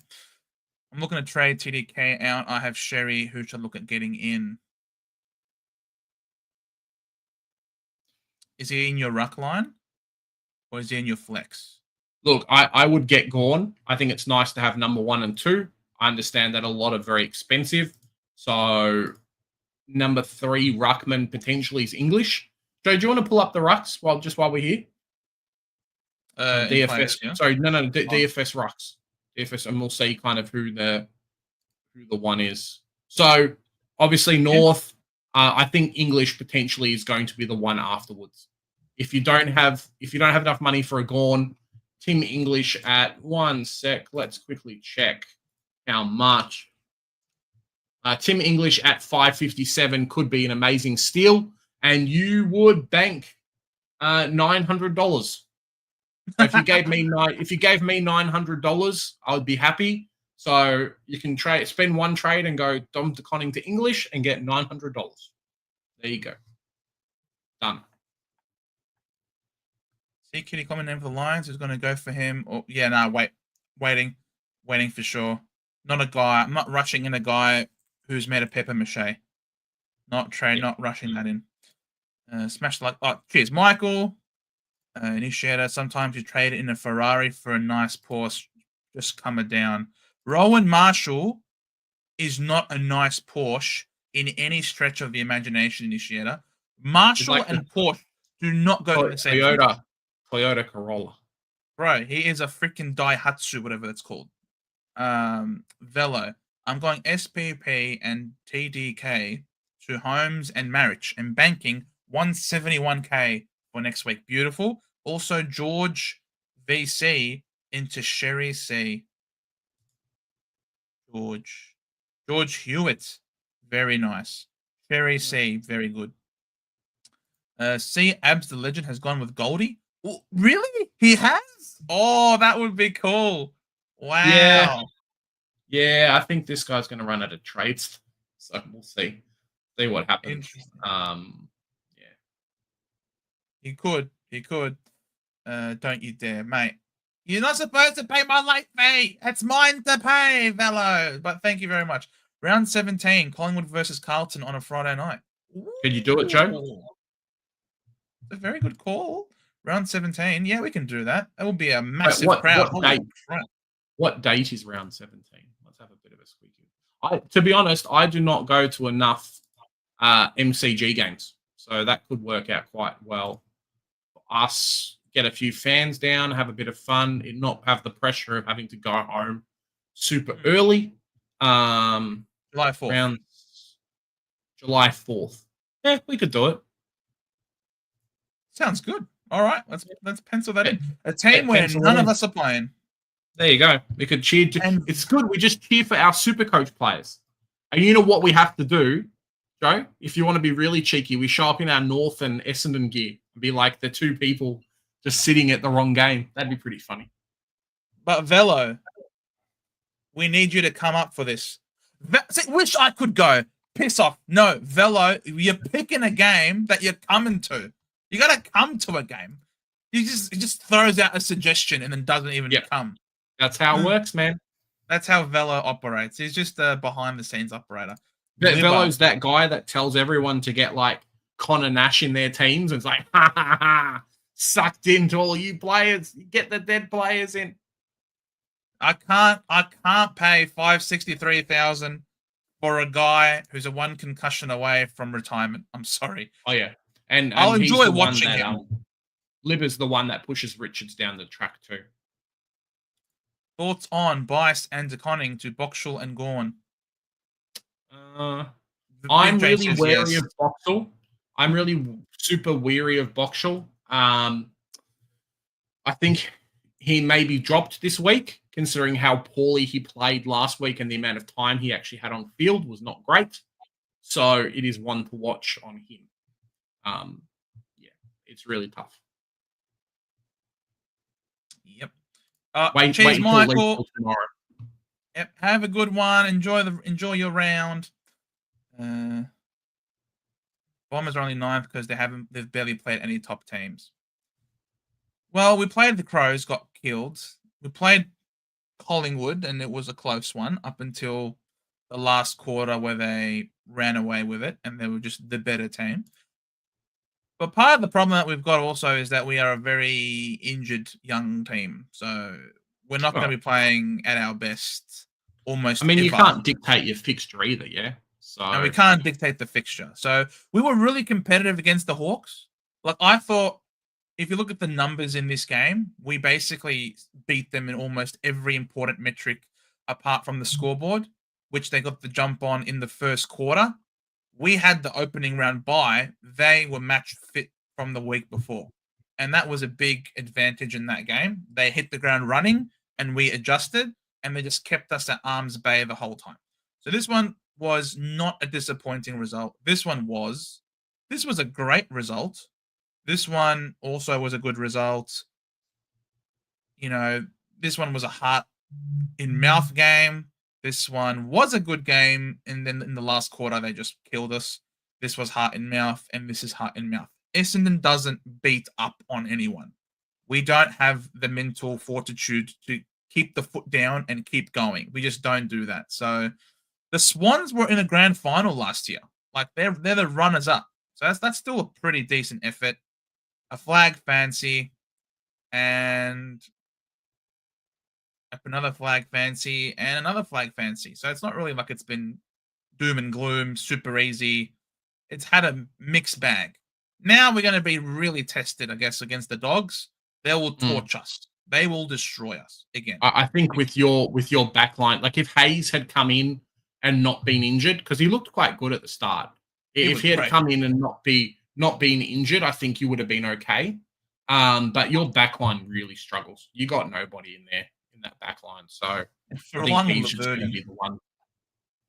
I'm looking to trade TDK out. I have Sherry, who should look at getting in. Is he in your ruck line? Or is he in your flex? Look, I would get Gorn. I think it's nice to have number 1 and 2. I understand that a lot are very expensive. So number 3, Ruckman, potentially is English. Joe, do you want to pull up the rucks while we're here? DFS. Players, yeah? Sorry, no, DFS rucks. DFS, and we'll see kind of who the one is. So obviously North, I think English potentially is going to be the one afterwards. If you don't have enough money for a Gorn, Tim English at 1 sec. Let's quickly check how much. Tim English at 557 could be an amazing steal, and you would bank $900. So if you gave me $900, I would be happy. So you can spend one trade and go Dom DeConning to English and get $900. There you go. Done. See Kitty comment name for the Lions who's going to go for him. Oh yeah, no, waiting for sure. Not a guy. I'm not rushing in a guy who's made a paper mache. Not rushing that in. Smash like. Oh, cheers, Michael. Initiator. Sometimes you trade in a Ferrari for a nice Porsche. Just coming down. Rowan Marshall is not a nice Porsche in any stretch of the imagination, Initiator. Marshall and Porsche do not go to the same Toyota Corolla. Bro, he is a freaking Daihatsu, whatever it's called. Velo. I'm going SPP and TDK to homes and marriage and banking 171k for next week. Beautiful. Also, George VC into Sherry C. George Hewitt. Very nice. Sherry C. Very good. C. Abs the Legend has gone with Goldie. Oh, really? He has? Oh, that would be cool. Wow. Yeah, I think this guy's going to run out of trades. So we'll see what happens. Yeah. He could. Don't you dare, mate. You're not supposed to pay my late fee. It's mine to pay, Velo. But thank you very much. Round 17, Collingwood versus Carlton on a Friday night. Can you do it, Joe? It's a very good call. Round 17. Yeah, we can do that. It will be a massive crowd. What date is round 17? Let's have a bit of a squeaky. To be honest, I do not go to enough MCG games. So that could work out quite well for us. Get a few fans down, have a bit of fun, and not have the pressure of having to go home super early. July 4th. July 4th. Yeah, we could do it. Sounds good. All right, let's pencil that in. A team where none of us are playing. There you go. We could cheer. It's good. We just cheer for our super coach players. And you know what we have to do, Joe? If you want to be really cheeky, we show up in our North and Essendon gear and be like the two people just sitting at the wrong game. That'd be pretty funny. But Velo, we need you to come up for this. Wish I could go. Piss off. No, Velo, you're picking a game that you're coming to. You got to come to a game. He just throws out a suggestion and then doesn't even come. That's how it works, man. That's how Velo operates. He's just a behind-the-scenes operator. Velo's that guy that tells everyone to get like Connor Nash in their teams and it's like, ha ha ha, sucked into all you players. Get the dead players in. I can't pay $563,000 for a guy who's a one concussion away from retirement. I'm sorry. Oh yeah, and I'll enjoy watching him. Lib is the one that pushes Richards down the track too. Thoughts on Bice and DeConning to Boxall and Gorn? I'm really wary of Boxall. I'm really super weary of Boxall. I think he may be dropped this week, considering how poorly he played last week and the amount of time he actually had on field was not great. So it is one to watch on him. Yeah, it's really tough. Yep. Wait Michael. Tomorrow. Yep. Have a good one. Enjoy your round. Bombers are only 9th because they've barely played any top teams. Well, we played the Crows, got killed. We played Collingwood, and it was a close one up until the last quarter where they ran away with it, and they were just the better team. But part of the problem that we've got also is that we are a very injured young team. So we're not going to be playing at our best almost you can't dictate your fixture either, yeah? And we can't dictate the fixture. So we were really competitive against the Hawks. Like, I thought, if you look at the numbers in this game, we basically beat them in almost every important metric apart from the scoreboard, which they got the jump on in the first quarter. we had the opening round bye. They were match fit from the week before. And that was a big advantage in that game. They hit the ground running and we adjusted and they just kept us at arm's bay the whole time. So this one was not a disappointing result. This was a great result. This one also was a good result. You know, this one was a heart in mouth game. This one was a good game, and then in the last quarter they just killed us. This was heart in mouth, and this is heart in mouth. Essendon doesn't beat up on anyone. We don't have the mental fortitude to keep the foot down and keep going. We just don't do that. So the Swans were in a grand final last year. Like they're the runners up. So that's still a pretty decent effort. A flag fancy and another flag fancy and another flag fancy. So it's not really like it's been doom and gloom, super easy. It's had a mixed bag. Now we're going to be really tested, I guess, against the Dogs. They will torch us. They will destroy us again. I think with your back line, like if Hayes had come in and not been injured, because he looked quite good at the start. If he had come in and not been injured, I think you would have been okay. But your back line really struggles. You got nobody in there in that back line. So I think he's just going to be the one.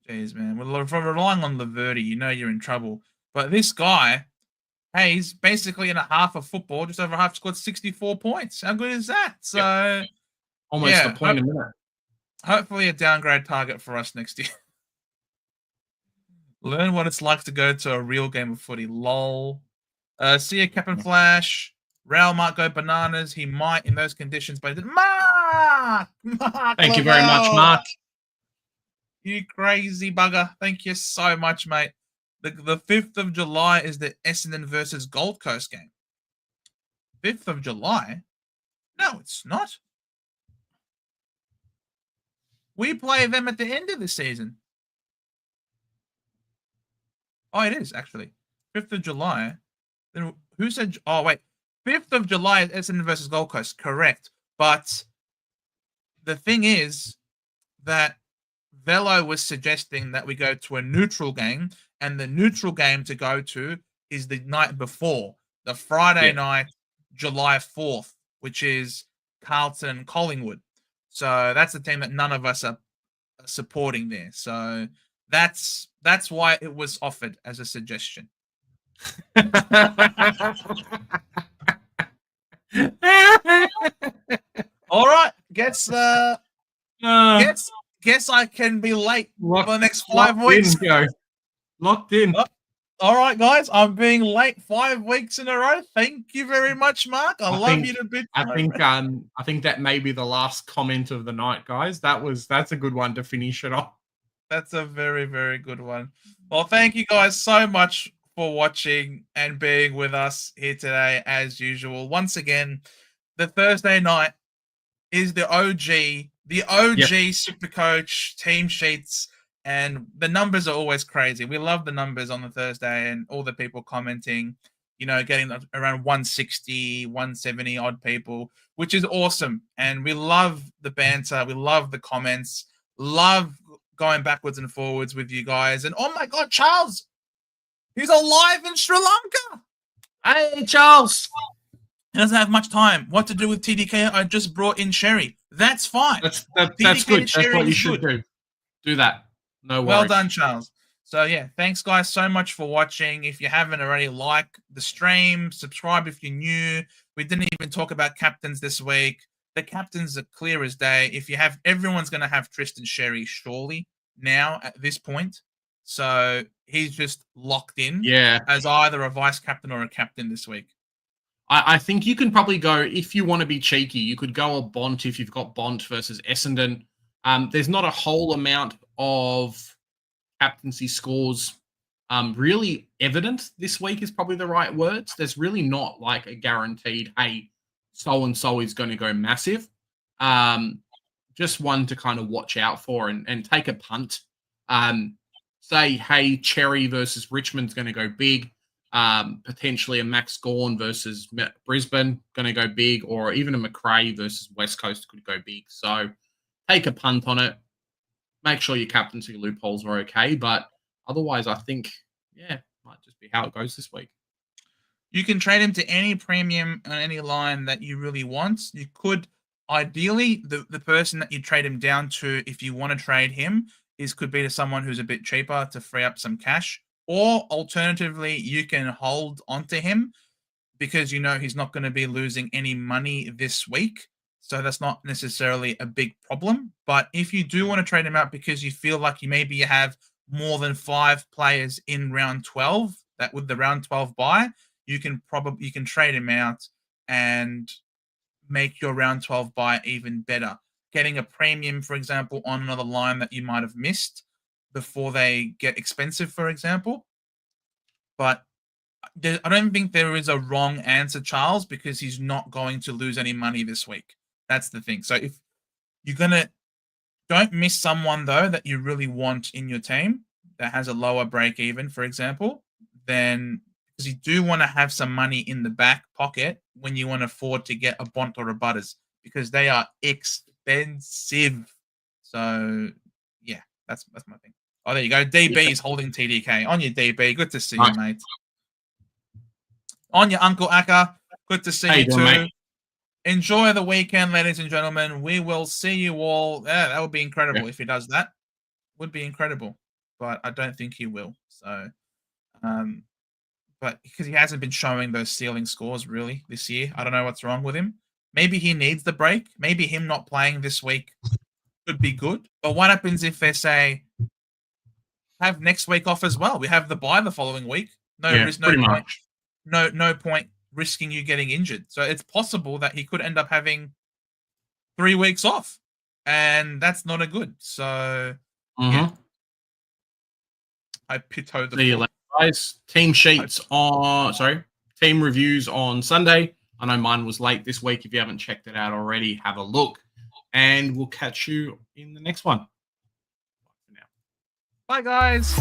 Jeez, man. Well, if we're relying on Laverty, you know you're in trouble. But this guy, Hayes, basically in a half of football, just over half, scored 64 points. How good is that? So, almost a point a minute. Hopefully a downgrade target for us next year. Learn what it's like to go to a real game of footy. Lol. See ya, Captain Flash. Raul might go bananas. He might in those conditions, but Mark! Thank you very much, Mark. You crazy bugger. Thank you so much, mate. The 5th of July is the Essendon versus Gold Coast game. 5th of July? No, it's not. We play them at the end of the season. Oh, it is, actually. 5th of July. Then who said... Oh, wait. 5th of July is Essendon versus Gold Coast. Correct. But the thing is that Velo was suggesting that we go to a neutral game, and the neutral game to go to is the night before, the Friday night, July 4th, which is Carlton Collingwood. So that's the team that none of us are supporting there. So that's why it was offered as a suggestion. All right, guess I can be late for the next 5 weeks. Locked in. All right, guys, I'm being late 5 weeks in a row. Thank you very much, Mark. I love you to bits. I think that may be the last comment of the night, guys. That's a good one to finish it off. That's a very, very good one. Well, thank you guys so much for watching and being with us here today, as usual. Once again, the Thursday night is the OG Supercoach team sheets, and the numbers are always crazy. We love the numbers on the Thursday and all the people commenting, getting around 160, 170 odd people, which is awesome. And we love the banter. We love the comments. Love going backwards and forwards with you guys. And oh my God, Charles, he's alive in Sri Lanka. Hey, Charles. He doesn't have much time. What to do with TDK? I just brought in Sherry. That's fine. That's good. That's what you should do. Do that. No worries. Well done, Charles. So, yeah, thanks, guys, so much for watching. If you haven't already, like the stream, subscribe if you're new. We didn't even talk about captains this week. The captains are clear as day. Everyone's going to have Tristan Sherry surely now at this point. So he's just locked in as either a vice captain or a captain this week. I think you can probably go, if you want to be cheeky, you could go a Bont if you've got Bont versus Essendon. There's not a whole amount of captaincy scores really evident this week is probably the right words. There's really not like a guaranteed, hey, so-and-so is going to go massive. Just one to kind of watch out for and take a punt. Say, hey, Cherry versus Richmond's going to go big. Potentially a Max Gawn versus Brisbane going to go big, or even a McRae versus West Coast could go big. So take a punt on it. Make sure your captaincy loopholes are okay. But otherwise, I think yeah, might just be how it goes this week. You can trade him to any premium on any line that you really want. You could ideally the person that you trade him down to, if you want to trade him, could be to someone who's a bit cheaper to free up some cash. Or alternatively, you can hold onto him because you know he's not going to be losing any money this week. So that's not necessarily a big problem. But if you do want to trade him out because you feel like you have more than 5 players in round 12, that with the round 12 buy, you can trade him out and make your round 12 buy even better. Getting a premium, for example, on another line that you might have missed before they get expensive, for example. But I don't think there is a wrong answer, Charles, because he's not going to lose any money this week. That's the thing. So if you're gonna don't miss someone though that you really want in your team that has a lower break even, for example, then because you do want to have some money in the back pocket when you want to afford to get a Bont or a Butters because they are expensive. So yeah, that's my thing. Oh, there you go. DB is holding TDK. On your DB. Good to see you, mate. On your Uncle Akka. Good to see you too. Mate? Enjoy the weekend, ladies and gentlemen. We will see you all. Yeah, that would be incredible if he does that. Would be incredible. But I don't think he will. So, but because he hasn't been showing those ceiling scores really this year. I don't know what's wrong with him. Maybe he needs the break. Maybe him not playing this week could be good. But what happens if they say have next week off as well? We have the bye the following week. No point risking you getting injured. So it's possible that he could end up having 3 weeks off. And that's not a good. So yeah. I pitoed the See guys. Team reviews on Sunday. I know mine was late this week. If you haven't checked it out already, have a look. And we'll catch you in the next one. Bye, guys.